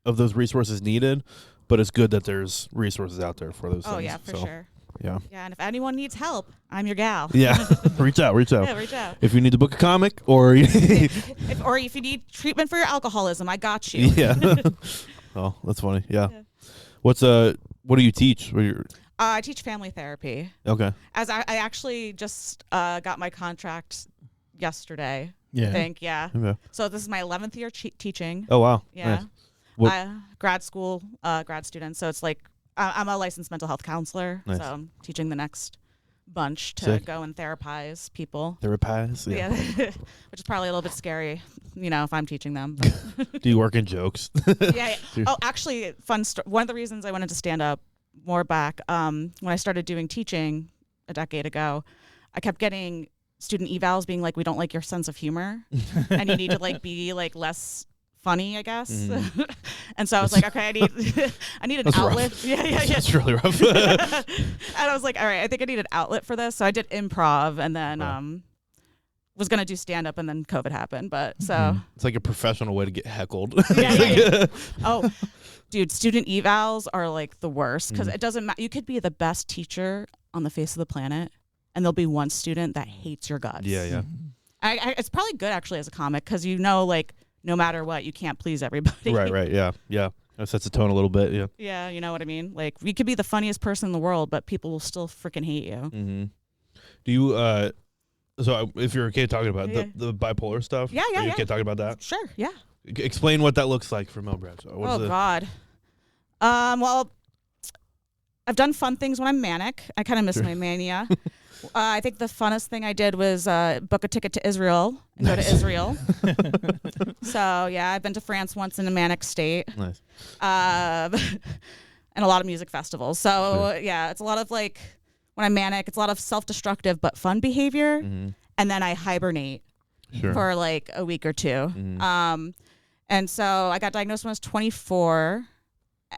of those resources needed, but it's good that there's resources out there for those things. Oh yeah, for sure. Yeah. Yeah, and if anyone needs help, I'm your gal. Yeah. reach out. Yeah, reach out. If you need to book a comic or if you need treatment for your alcoholism, I got you. Yeah. Oh, that's funny. Yeah. What do you teach? I teach family therapy. Okay. As I actually just got my contract yesterday. Yeah. I think, yeah. Okay. So this is my 11th year teaching. Oh, wow. Yeah. Nice. Grad school, grad student. So it's like I'm a licensed mental health counselor. Nice. So I'm teaching the next bunch to Sick. go and therapize people. Therapize? Yeah. Which is probably a little bit scary, if I'm teaching them. Do you work in jokes? Yeah. Oh, actually, fun story. One of the reasons I wanted to stand up more back, when I started doing teaching a decade ago, I kept getting student evals being like, we don't like your sense of humor and you need to be less funny, I guess. And so I was like, okay, I need an outlet. Rough. Yeah. That's really rough. And I was like, all right, I think I need an outlet for this. So I did improv and then was going to do stand up and then COVID happened. But so it's like a professional way to get heckled. Yeah. Oh, dude, student evals are like the worst because it doesn't matter. You could be the best teacher on the face of the planet and there'll be one student that hates your guts. Yeah. It's probably good actually as a comic because no matter what, you can't please everybody. Right. Yeah. That sets the tone a little bit. Yeah. Yeah, you know what I mean? Like, you could be the funniest person in the world, but people will still freaking hate you. Mm-hmm. Do you, so if you're okay talking about the bipolar stuff? Yeah. Are you okay talking about that? Sure, yeah. Explain what that looks like for Mel Bradshaw. God. Well, I've done fun things when I'm manic. I kind of miss my mania. I think the funnest thing I did was book a ticket to Israel and go to Israel. So, yeah, I've been to France once in a manic state. Nice. And a lot of music festivals. So, yeah, it's a lot of when I'm manic, it's a lot of self-destructive but fun behavior. Mm-hmm. And then I hibernate for a week or two. Mm-hmm. And so I got diagnosed when I was 24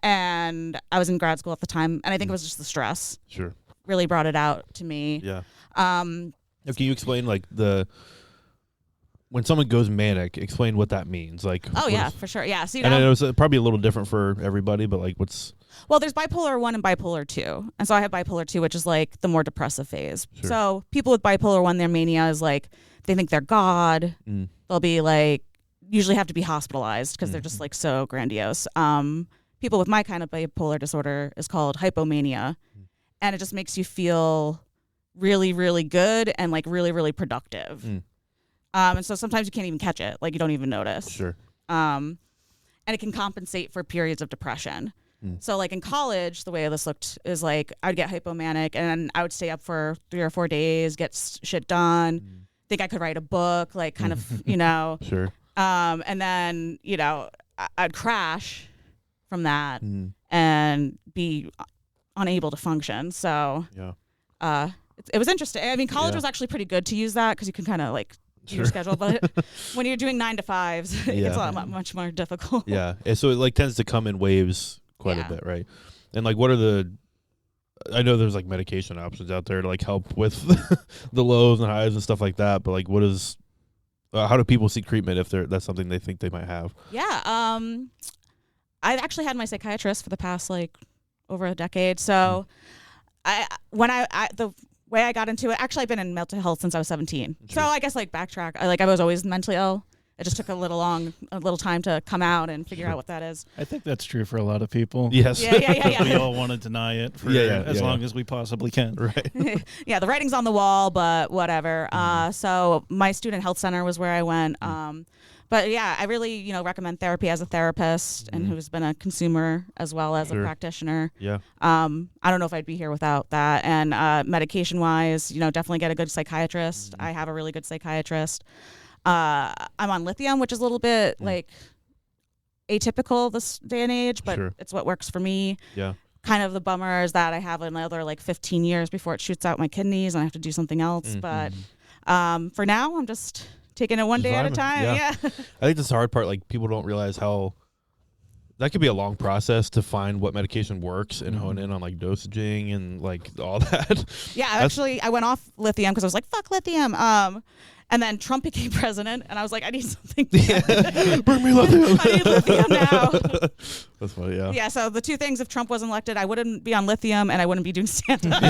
and I was in grad school at the time. And I think it was just the stress. Sure. Really brought it out to me. Yeah. Can you explain when someone goes manic, explain what that means? For sure. Yeah. So, and I know it's probably a little different for everybody, but what's... Well, there's bipolar 1 and bipolar 2. And so I have bipolar 2, which is the more depressive phase. Sure. So people with bipolar 1, their mania is they think they're God. Mm. They'll be usually have to be hospitalized because they're just so grandiose. People with my kind of bipolar disorder is called hypomania. And it just makes you feel really, really good and really, really productive. And so sometimes you can't even catch it. You don't even notice. Sure. And it can compensate for periods of depression. So in college, the way this looked is I'd get hypomanic and I would stay up for 3 or 4 days, get shit done, think I could write a book, kind of, Sure. And then, I'd crash from that and be unable to function. So it was interesting. I mean, college was actually pretty good to use that because you can kind of your schedule, but when you're doing 9 to 5s, it's a lot much more difficult. Yeah. And so it tends to come in waves quite a bit, right? And what are I know there's medication options out there to help with the lows and highs and stuff like that, but what is how do people seek treatment if that's something they think they might have? Yeah. I've actually had my psychiatrist for the past over a decade. So the way I got into it, actually I've been in mental health since I was 17. Sure. So I guess backtrack. I was always mentally ill. It just took a little time to come out and figure out what that is. I think that's true for a lot of people. Yes. Yeah. We all want to deny it for as long as we possibly can. Right. Yeah, the writing's on the wall, but whatever. So my student health center was where I went. But yeah, I really, recommend therapy as a therapist and who's been a consumer as well as a practitioner. Yeah. I don't know if I'd be here without that. And medication wise, definitely get a good psychiatrist. I have a really good psychiatrist. I'm on lithium, which is a little bit atypical this day and age, but it's what works for me. Yeah. Kind of the bummer is that I have another 15 years before it shoots out my kidneys and I have to do something else. But for now, I'm just taking it one day at a time. Yeah. I think that's the hard part. People don't realize how that could be a long process to find what medication works and hone in on like dosaging and like all that. Yeah, actually, I went off lithium because I was like, fuck lithium. And then Trump became president, and I was like, I need something. Bring me lithium. I need lithium now. That's funny, yeah. Yeah, so the two things, if Trump wasn't elected, I wouldn't be on lithium, and I wouldn't be doing stand-up.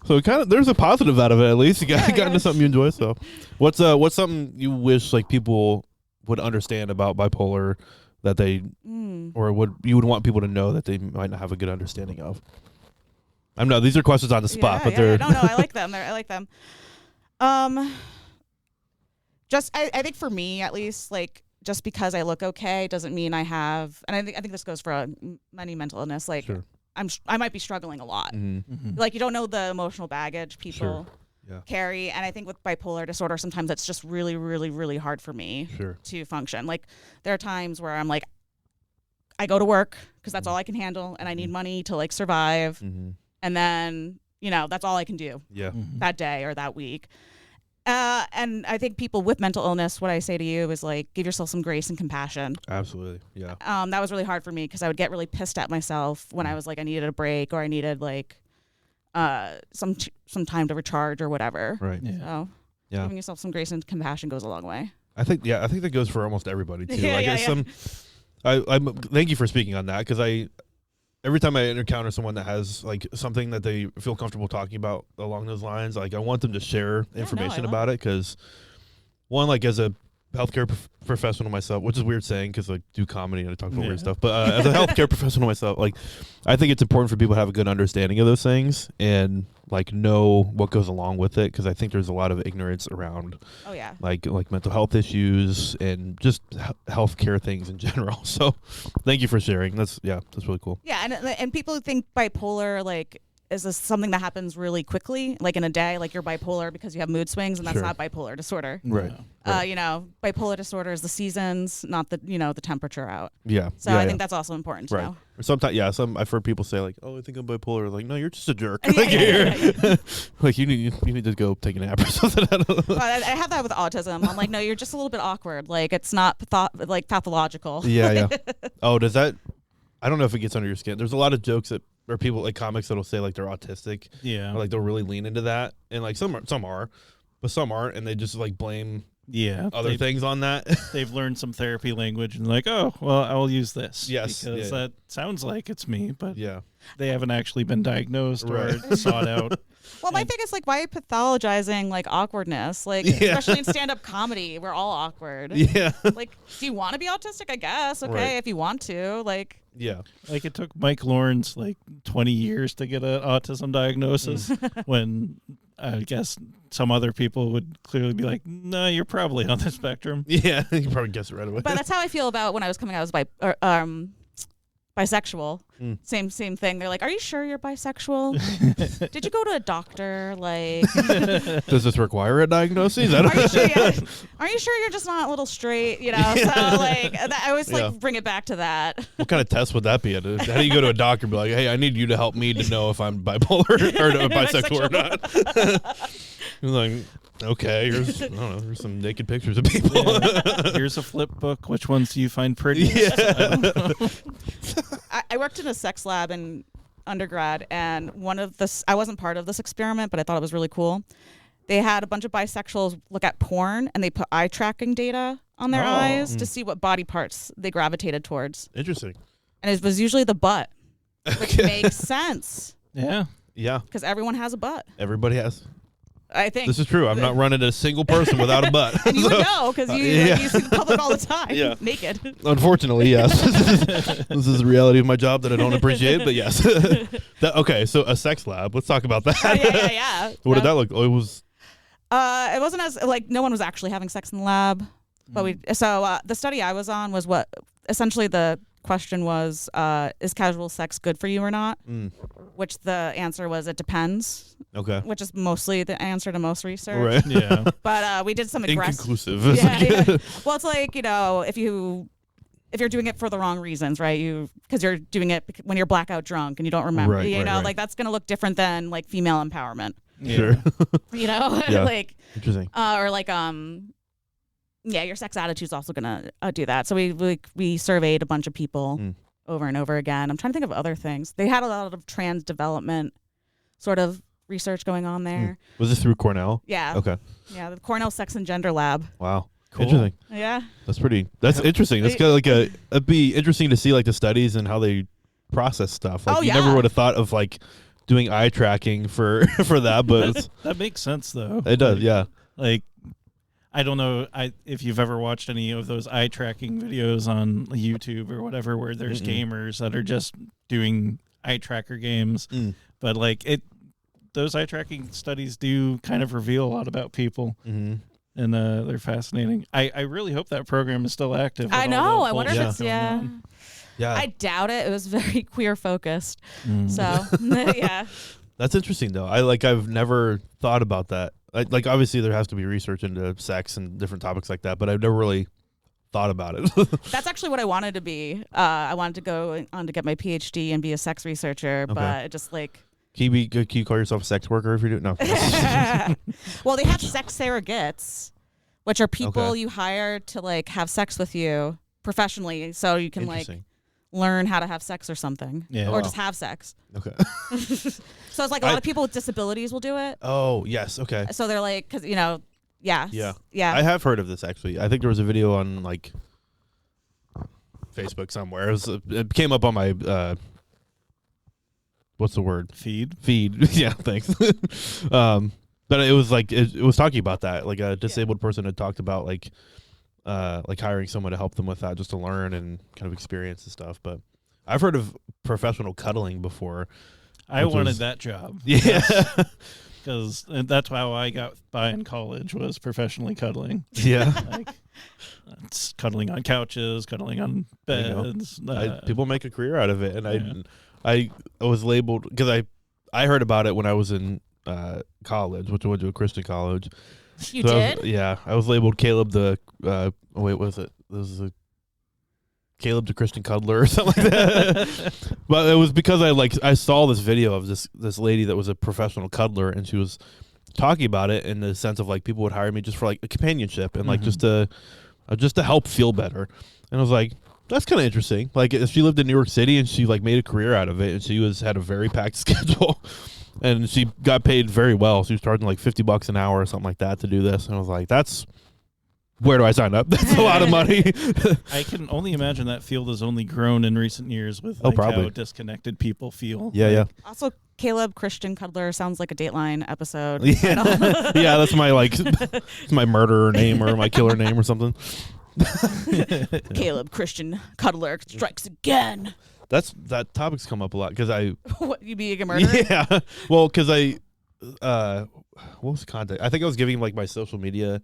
So there's a positive out of it at least. You got into something you enjoy. So, what's something you wish like people would understand about bipolar that they or you would want people to know that they might not have a good understanding of? I know these are questions on the spot, but they're no, I like them. I like them. Just I think for me at least, like just because I look okay doesn't mean I have, and I think this goes for many mental illness. Like I might be struggling a lot. Like you don't know the emotional baggage people carry, and I think with bipolar disorder sometimes it's just really, really, really hard for me to function. Like there are times where I'm like, I go to work because that's all I can handle, and I need money to like survive. And then, that's all I can do that day or that week. And I think people with mental illness, what I say to you is like, give yourself some grace and compassion. Absolutely. Yeah. That was really hard for me because I would get really pissed at myself when I was like, I needed a break or I needed like some time to recharge or whatever. Right. So giving yourself some grace and compassion goes a long way. I think that goes for almost everybody too. I thank you for speaking on that because every time I encounter someone that has like something that they feel comfortable talking about along those lines, like I want them to share information about it because one, like as a healthcare professional myself, which is weird saying because I do comedy and I talk about weird stuff, but as a healthcare professional myself, like I think it's important for people to have a good understanding of those things and like know what goes along with it because I think there's a lot of ignorance around like mental health issues and just healthcare things in general. So thank you for sharing. That's really cool. Yeah, and people think bipolar like is this something that happens really quickly, like in a day, like you're bipolar because you have mood swings, and that's not bipolar disorder. Right. Bipolar disorder is the seasons, not the the temperature out. Yeah. So I think that's also important to know. Sometimes, I've heard people say like, "Oh, I think I'm bipolar." Like, no, you're just a jerk. Like you need to go take a nap or something. I don't know. I have that with autism. I'm like, no, you're just a little bit awkward. Like it's not pathological. Yeah. Oh, does that? I don't know if it gets under your skin. There's a lot of jokes or people like comics that'll say like they're autistic. Yeah. Or like they'll really lean into that, and like some are, but some aren't, and they just like blame other things on that. They've learned some therapy language and like, oh, well, I'll use this. Yes. Because that sounds like it's me, but yeah. They haven't actually been diagnosed or sought out. Well, my thing is like, why pathologizing like awkwardness? Like, especially in stand-up comedy, we're all awkward. Yeah. Like, do you want to be autistic? I guess. Okay, if you want to. Like. Yeah. Like it took Mike Lawrence like 20 years to get an autism diagnosis when I guess some other people would clearly be like, no, you're probably on the spectrum. Yeah, you probably guess it right away. But that's how I feel about when I was coming out as bisexual. Same thing. They're like, are you sure you're bisexual? Did you go to a doctor? Like, does this require a diagnosis? I don't are you sure you're just not a little straight? So like I always like bring it back to that. What kind of test would that be? How do you go to a doctor and be like, hey, I need you to help me to know if I'm bipolar or bisexual or not? You're like, okay, here's some naked pictures of people. Here's a flip book. Which ones do you find pretty? I worked in a sex lab in undergrad, and I wasn't part of this experiment, but I thought it was really cool. They had a bunch of bisexuals look at porn, and they put eye tracking data on their eyes to see what body parts they gravitated towards. Interesting. And it was usually the butt, which makes sense. Yeah. Yeah. Because everyone has a butt. Everybody has. I think this is true. I'm not running a single person without a butt. And you would know because you see the public all the time, naked. Unfortunately, yes. This is the reality of my job that I don't appreciate, but yes. Okay, so a sex lab. Let's talk about that. Yeah. What did that look? Oh, it was. It wasn't as like no one was actually having sex in the lab, but the study I was on was what essentially the question was: is casual sex good for you or not? Which the answer was it depends. Okay. Which is mostly the answer to most research. Right. Yeah. But we did some inconclusive. Yeah. Well, it's like if you're doing it for the wrong reasons, right? Because you're doing it when you're blackout drunk and you don't remember. Right, like that's gonna look different than like female empowerment. Sure. Like interesting. Or like Yeah, your sex attitude's also gonna do that. So we surveyed a bunch of people over and over again. I'm trying to think of other things. They had a lot of trans development sort of research going on there. Was this through Cornell? Yeah. Okay. Yeah, the Cornell Sex and Gender Lab. Wow. Cool. Interesting. Yeah. That's interesting. That's kind of like it'd be interesting to see like the studies and how they process stuff. Like you never would have thought of like doing eye tracking for that, but that makes sense though. It does, yeah. Like I don't know if you've ever watched any of those eye tracking videos on YouTube or whatever where there's gamers that are just doing eye tracker games. But like those eye tracking studies do kind of reveal a lot about people. And they're fascinating. I really hope that program is still active. I know. I wonder if it's Yeah, I doubt it. It was very queer focused. So yeah. That's interesting though. I've never thought about that. Like obviously there has to be research into sex and different topics like that, but I've never really thought about it. That's actually what I wanted to be. I wanted to go on to get my PhD and be a sex researcher, but just like. Can you call yourself a sex worker if you do? No. Well, they have sex surrogates, which are people you hire to like have sex with you professionally, so you can like learn how to have sex or something, or just have sex. Okay. So it's like a lot of people with disabilities will do it. Oh yes, okay. So they're like, because yeah. I have heard of this actually. I think there was a video on like Facebook somewhere. It came up on my. What's the word? Feed. Yeah, thanks. But it was like it was talking about that. Like a disabled person had talked about like hiring someone to help them with that, just to learn and kind of experience and stuff. But I've heard of professional cuddling before. I wanted that job. Yeah, because that's how I got by in college, was professionally cuddling. Yeah, like it's cuddling on couches, cuddling on beds. People make a career out of it, and I was labeled because I heard about it when I was in college, which I went to a Christian college. You did? I was labeled Caleb the. Wait, was it? This is Caleb the Christian cuddler or something like that. But it was because I saw this video of this lady that was a professional cuddler, and she was talking about it in the sense of like people would hire me just for like a companionship and like just to help feel better. And I was like, that's kind of interesting. Like if she lived in New York City and she like made a career out of it, and she had a very packed schedule, and she got paid very well. She was charging like $50 an hour or something like that to do this. And I was like, where do I sign up? That's a lot of money. I can only imagine that field has only grown in recent years with how disconnected people feel. Yeah. Also, Caleb Christian Cuddler sounds like a Dateline episode. Yeah, yeah, that's my murderer name or my killer name or something. Caleb Christian Cuddler strikes again. That topic's come up a lot because What, you being a murderer? Yeah. Well, because what was the contact? I think I was giving him like my social media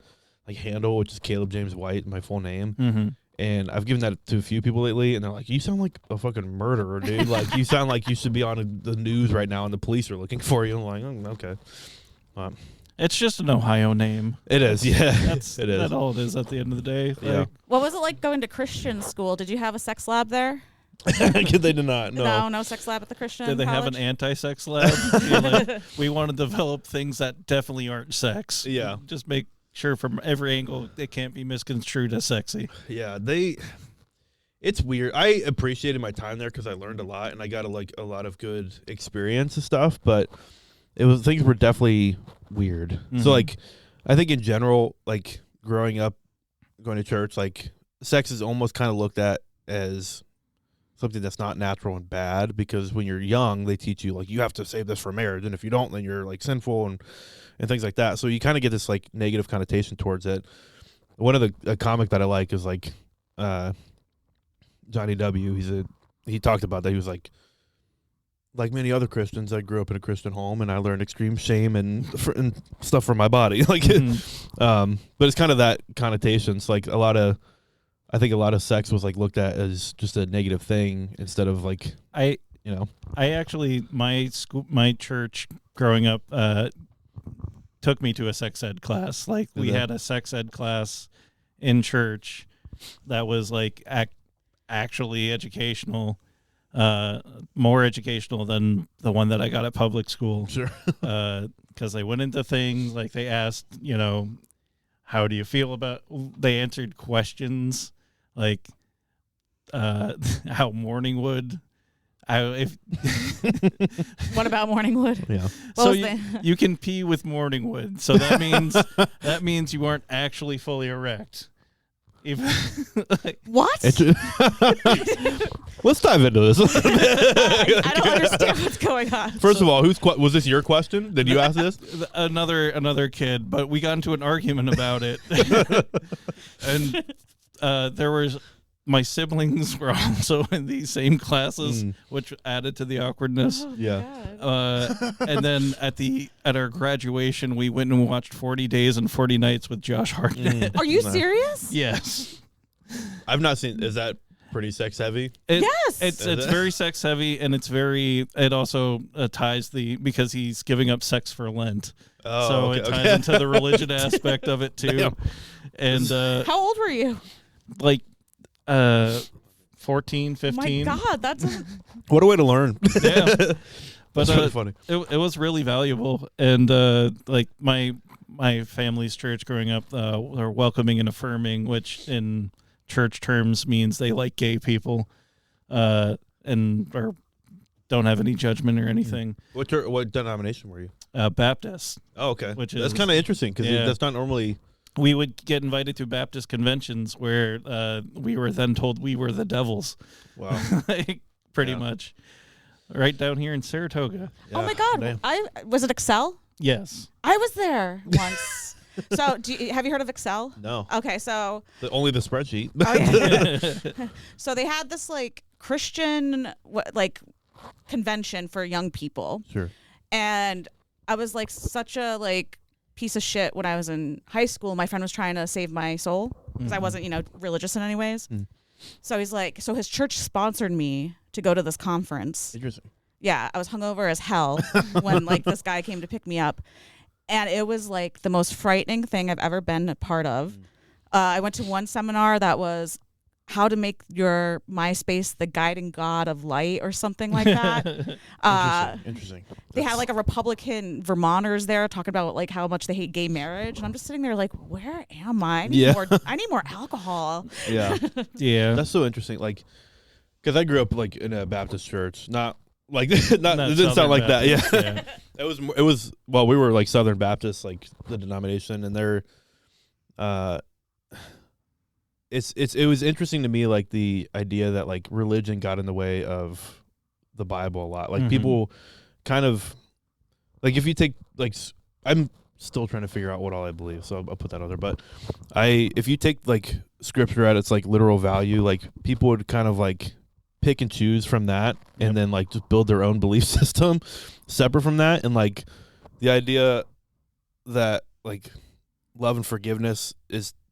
handle, which is Caleb James White, my full name. And I've given that to a few people lately, and they're like, "You sound like a fucking murderer, dude. Like you sound like you should be on the news right now, and the police are looking for you." I'm like, okay. It's just an Ohio name. It is, yeah. It is. That's all it is at the end of the day. Yeah. What was it like going to Christian school? Did you have a sex lab there? They did not. No sex lab at the Christian Did they college? have an anti-sex lab? We want to develop things that definitely aren't sex. Yeah. Just make sure from every angle it can't be misconstrued as sexy. Yeah, it's weird. I appreciated my time there because I learned a lot and I got a lot of good experience and stuff, but things were definitely weird. So I think in general, like growing up, going to church, like sex is almost kind of looked at as something that's not natural and bad, because when you're young, they teach you like you have to save this for marriage, and if you don't, then you're like sinful and things like that. So you kind of get this like negative connotation towards it. One of the comic that I like is like Johnny W. He talked about that. He was like many other Christians, I grew up in a Christian home, and I learned extreme shame and stuff from my body. But it's kind of that connotation. It's like I think a lot of sex was like looked at as just a negative thing instead of like I actually my church growing up took me to a sex ed class. Like we had a sex ed class in church that was like actually educational, more educational than the one that I got at public school. Sure. Because they went into things like they asked, how do you feel about? They answered questions like how morning wood. What about morningwood? Yeah. So you can pee with morningwood. So that means you aren't actually fully erect. What? Let's dive into this. I don't understand what's going on. First of all, was this your question? Did you ask this? Another kid, but we got into an argument about it, and there was. My siblings were also in these same classes, which added to the awkwardness. Oh, yeah. And then at our graduation, we went and watched 40 Days and 40 Nights with Josh Hartnett. Are you serious? Yes. I've not seen. Is that pretty sex heavy? Yes. It's very sex heavy, and it also ties because he's giving up sex for Lent. Oh, so okay, it ties into the religion aspect of it too. Damn. And how old were you? Like 14, 15. Oh my God, that's what a way to learn. Yeah. But that's really funny. It was really valuable, and like my family's church growing up, are welcoming and affirming, which in church terms means they like gay people, and or don't have any judgment or anything. What denomination were you? Baptist. Oh, okay. That's kind of interesting because that's not normally. We would get invited to Baptist conventions where we were then told we were the devils. Wow. Pretty much. Right down here in Saratoga. Yeah. Oh, my God. Was it Excel? Yes. I was there once. So have you heard of Excel? No. Okay, so. Only the spreadsheet. Oh, yeah. So they had this, like, Christian, convention for young people. Sure. And I was, like, such a, like, piece of shit when I was in high school. My friend was trying to save my soul because I wasn't, religious in any ways. So he's like, so his church sponsored me to go to this conference. Interesting. Yeah, I was hungover as hell when like this guy came to pick me up, and it was like the most frightening thing I've ever been a part of. I went to one seminar that was how to make your MySpace the guiding god of light or something like that. Interesting. They had like a Republican Vermonters there talking about like how much they hate gay marriage, and I'm just sitting there like, where am I? I need more alcohol. Yeah. Yeah. That's so interesting. Like, because I grew up like in a Baptist church, not like it didn't sound like Baptist, that. Yeah. It was we were like Southern Baptist, like the denomination, and they're it was interesting to me, like the idea that like religion got in the way of the Bible a lot. Like people kind of like, if you take like, I'm still trying to figure out what all I believe, so I'll put that out there. But if you take like scripture at its like literal value, like people would kind of like pick and choose from that, and then like just build their own belief system separate from that. And like the idea that like love and forgiveness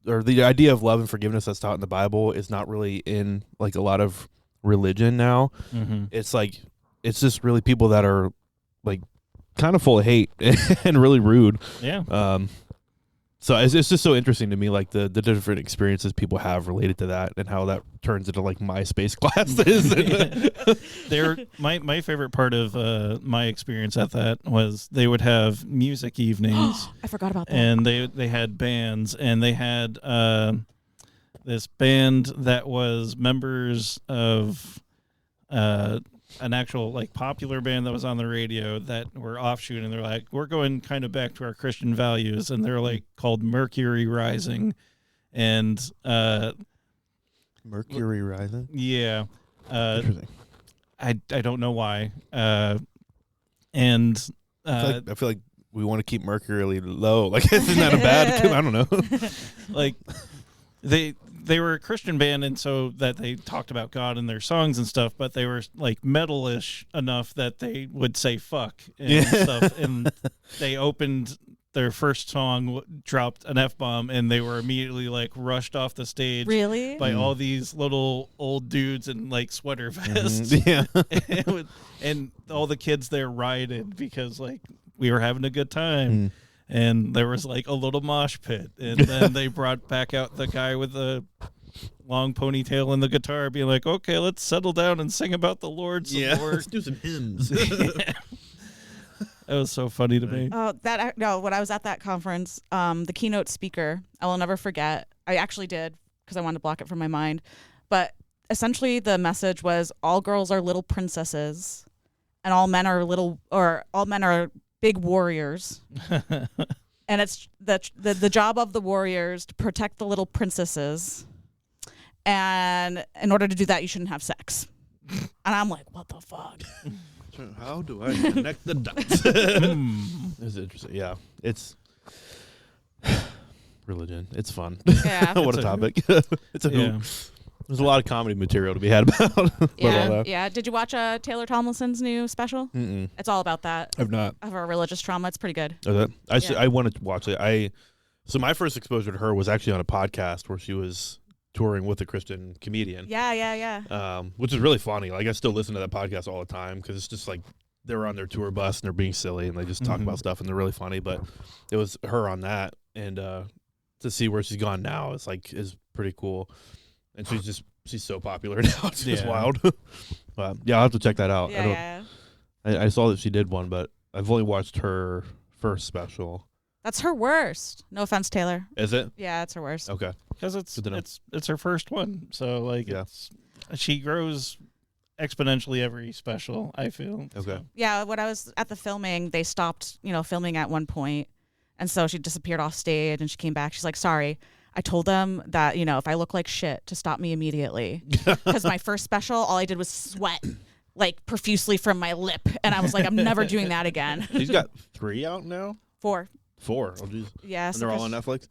or the idea of love and forgiveness that's taught in the Bible is not really in like a lot of religion now. It's like, it's just really people that are like kind of full of hate and really rude. Yeah. So it's just so interesting to me, like the different experiences people have related to that, and how that turns into like MySpace classes. My favorite part of my experience at that was they would have music evenings. I forgot about that. And they had bands, and they had this band that was members of an actual like popular band that was on the radio that were offshoot, and they're like, we're going kind of back to our Christian values, and they're like called Mercury Rising. And Mercury Rising? Yeah. Interesting. I don't know why. And I feel like we want to keep Mercury low. Like, isn't that a bad? I don't know. Like they were a Christian band, and so that they talked about God in their songs and stuff, but they were like metal-ish enough that they would say fuck and stuff. And they opened their first song, dropped an F-bomb, and they were immediately like rushed off the stage. Really? By all these little old dudes in like sweater vests. Yeah. And all the kids there rioted because like we were having a good time. And there was like a little mosh pit, and then they brought back out the guy with the long ponytail and the guitar, being like, "Okay, let's settle down and sing about the Lord some more. Let's do some hymns." That was so funny to me. Oh, when I was at that conference, the keynote speaker, I will never forget. I actually did because I wanted to block it from my mind. But essentially the message was all girls are little princesses and all men are big warriors. And it's the job of the warriors to protect the little princesses. And in order to do that, you shouldn't have sex. And I'm like, what the fuck? How do I connect the dots? It's interesting. Yeah, it's religion. It's fun. Yeah. What a topic. It's a hoop. There's a lot of comedy material to be had about. Yeah. Did you watch Taylor Tomlinson's new special? Mm-mm. It's all about that. I've not. Of her religious trauma. It's pretty good. I wanted to watch it. So my first exposure to her was actually on a podcast where she was touring with a Christian comedian. Yeah. Which is really funny. Like I still listen to that podcast all the time because it's just like they're on their tour bus and they're being silly and they just talk about stuff and they're really funny. But it was her on that, and to see where she's gone now is pretty cool. And she's so popular now. It's just wild. But yeah, I'll have to check that out. I saw that she did one, but I've only watched her first special. That's her worst. No offense, Taylor. Is it? Yeah, it's her worst. Okay. Because it's her first one, so she grows exponentially every special, I feel. Okay. So. Yeah, when I was at the filming, they stopped, filming at one point, and so she disappeared off stage, and she came back. She's like, "Sorry, I told them that if I look like shit, to stop me immediately, because my first special, all I did was sweat like profusely from my lip, and I was like, I'm never doing that again." She's got 3 out now. 4. 4. Oh, geez. Yeah. And they're all on Netflix.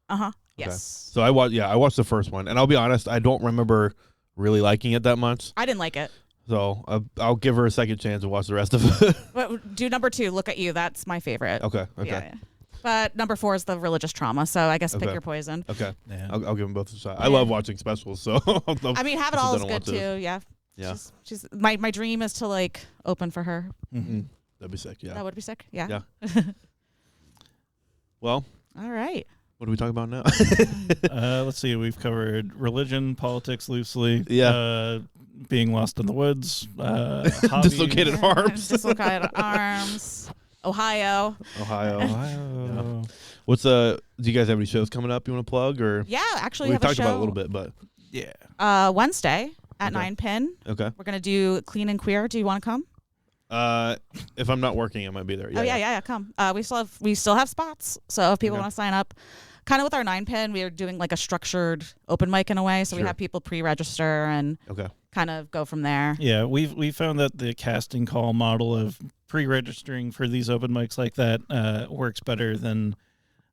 Okay. Yes. So I watched the first one, and I'll be honest, I don't remember really liking it that much. I didn't like it. So I'll give her a second chance and watch the rest of it. But do number 2. Look at You. That's my favorite. Okay. Yeah. But number 4 is the religious trauma. So I guess pick your poison. Okay. Yeah. I'll give them both a shot. I love watching specials. So I mean, Have It All is good too. Yeah. Yeah. She's my dream is to open for her. Mm-hmm. That'd be sick. Yeah. That would be sick. Yeah. Yeah. Well. All right. What are we talking about now? Let's see. We've covered religion, politics loosely. Yeah. Being lost in the woods. Dislocated arms. Dislocated arms. Ohio. Yeah. What's do you guys have any shows coming up you want to plug or? Yeah, actually we have talked a show. about it a little bit, but yeah. Wednesday at 9 Pin. Okay. We're gonna do Clean and Queer. Do you want to come? If I'm not working, I might be there. Yeah, come. We still have spots, so if people want to sign up, kind of with our 9 Pin, we are doing like a structured open mic in a way. So we have people pre-register and kind of go from there. Yeah, we found that the casting call model of pre-registering for these open mics like that works better than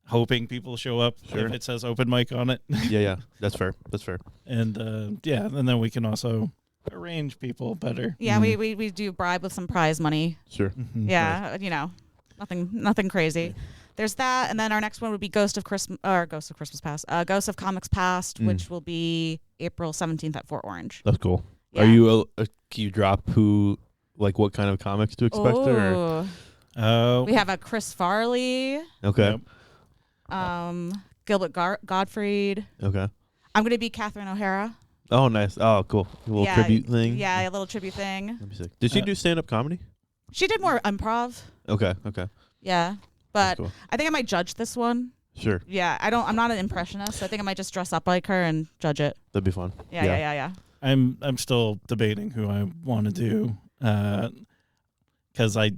hoping people show up if it says open mic on it. Yeah, that's fair. And and then we can also arrange people better. Yeah, we do bribe with some prize money. Sure. Mm-hmm. Yeah, nothing crazy. There's that, and then our next one would be Ghost of Comics Past, which will be April 17th at Fort Orange. That's cool. Yeah. Are you can you drop what kind of comics to expect there? Or? We have a Chris Farley. Okay. Yep. Gilbert Gottfried. Okay. I'm going to be Catherine O'Hara. Oh, nice. Oh, cool. A little tribute thing. Yeah, a little tribute thing. That'd be sick. Did she do stand-up comedy? She did more improv. Okay. Yeah, but cool. I think I might judge this one. Sure. Yeah, I'm not an impressionist. So I think I might just dress up like her and judge it. That'd be fun. Yeah. I'm still debating who I want to do because I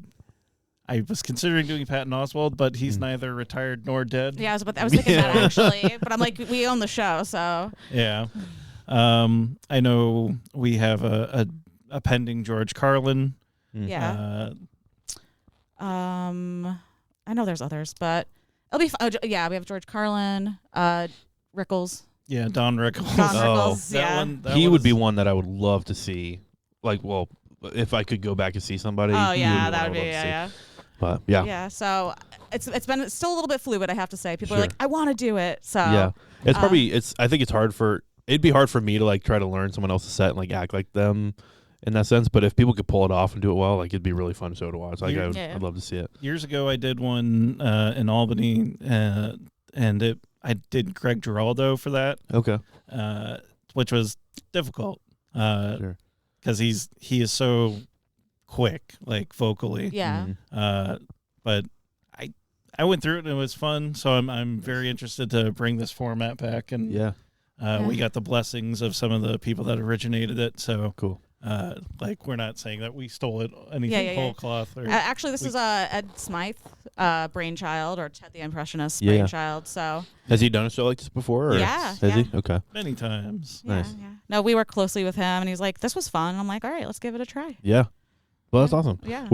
was considering doing Patton Oswalt, but he's neither retired nor dead. Yeah, I was thinking that actually, but I'm like, we own the show, so. Yeah. I know we have a pending George Carlin. Yeah. I know there's others, but it'll be fun. Yeah, we have George Carlin, Rickles. Yeah, Don Rickles. He would be one that I would love to see. If I could go back and see somebody. Oh yeah, that would be yeah. But yeah. Yeah, so it's still a little bit fluid, I have to say. People are like, I want to do it. So yeah, it's probably I think it'd be hard for me to try to learn someone else's set and act like them in that sense. But if people could pull it off and do it well, it'd be a really fun show to watch. I'd love to see it. Years ago, I did one in Albany, and I did Greg Giraldo for that. Okay. Which was difficult. Because he is so quick, vocally. Yeah. but I went through it and it was fun. So I'm very interested to bring this format back. And we got the blessings of some of the people that originated it. So cool. Like we're not saying that we stole it anything whole cloth. Or actually, this is Ed Smythe brainchild, or Ted the Impressionist brainchild. So has he done a show like this before? Or has he? Okay. Many times. Nice. Yeah. No, we work closely with him, and he's like, "This was fun." And I'm like, "All right, let's give it a try." Yeah. Well, that's awesome. Yeah.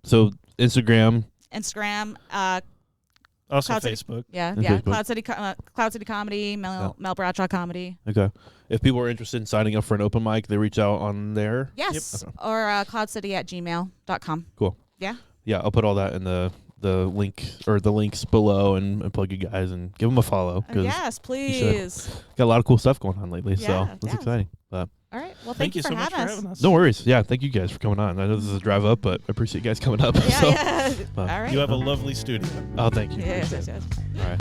So Instagram. Also Cloud Facebook. Facebook. Cloud City Comedy, Mel Bradshaw Comedy. Okay. If people are interested in signing up for an open mic, they reach out on there? Yes. Yep. Or cloudcity@gmail.com. Cool. Yeah. Yeah, I'll put all that in the link or the links below and plug you guys and give them a follow. Yes, please. Got a lot of cool stuff going on lately, so Yeah, that's exciting. But all right. Well, thank you so much for having having us. no worries. Yeah, thank you guys for coming on. I know this is a drive up, but I appreciate you guys coming up. Yeah. All right. You have a lovely studio. Oh, thank you. Yes. All right.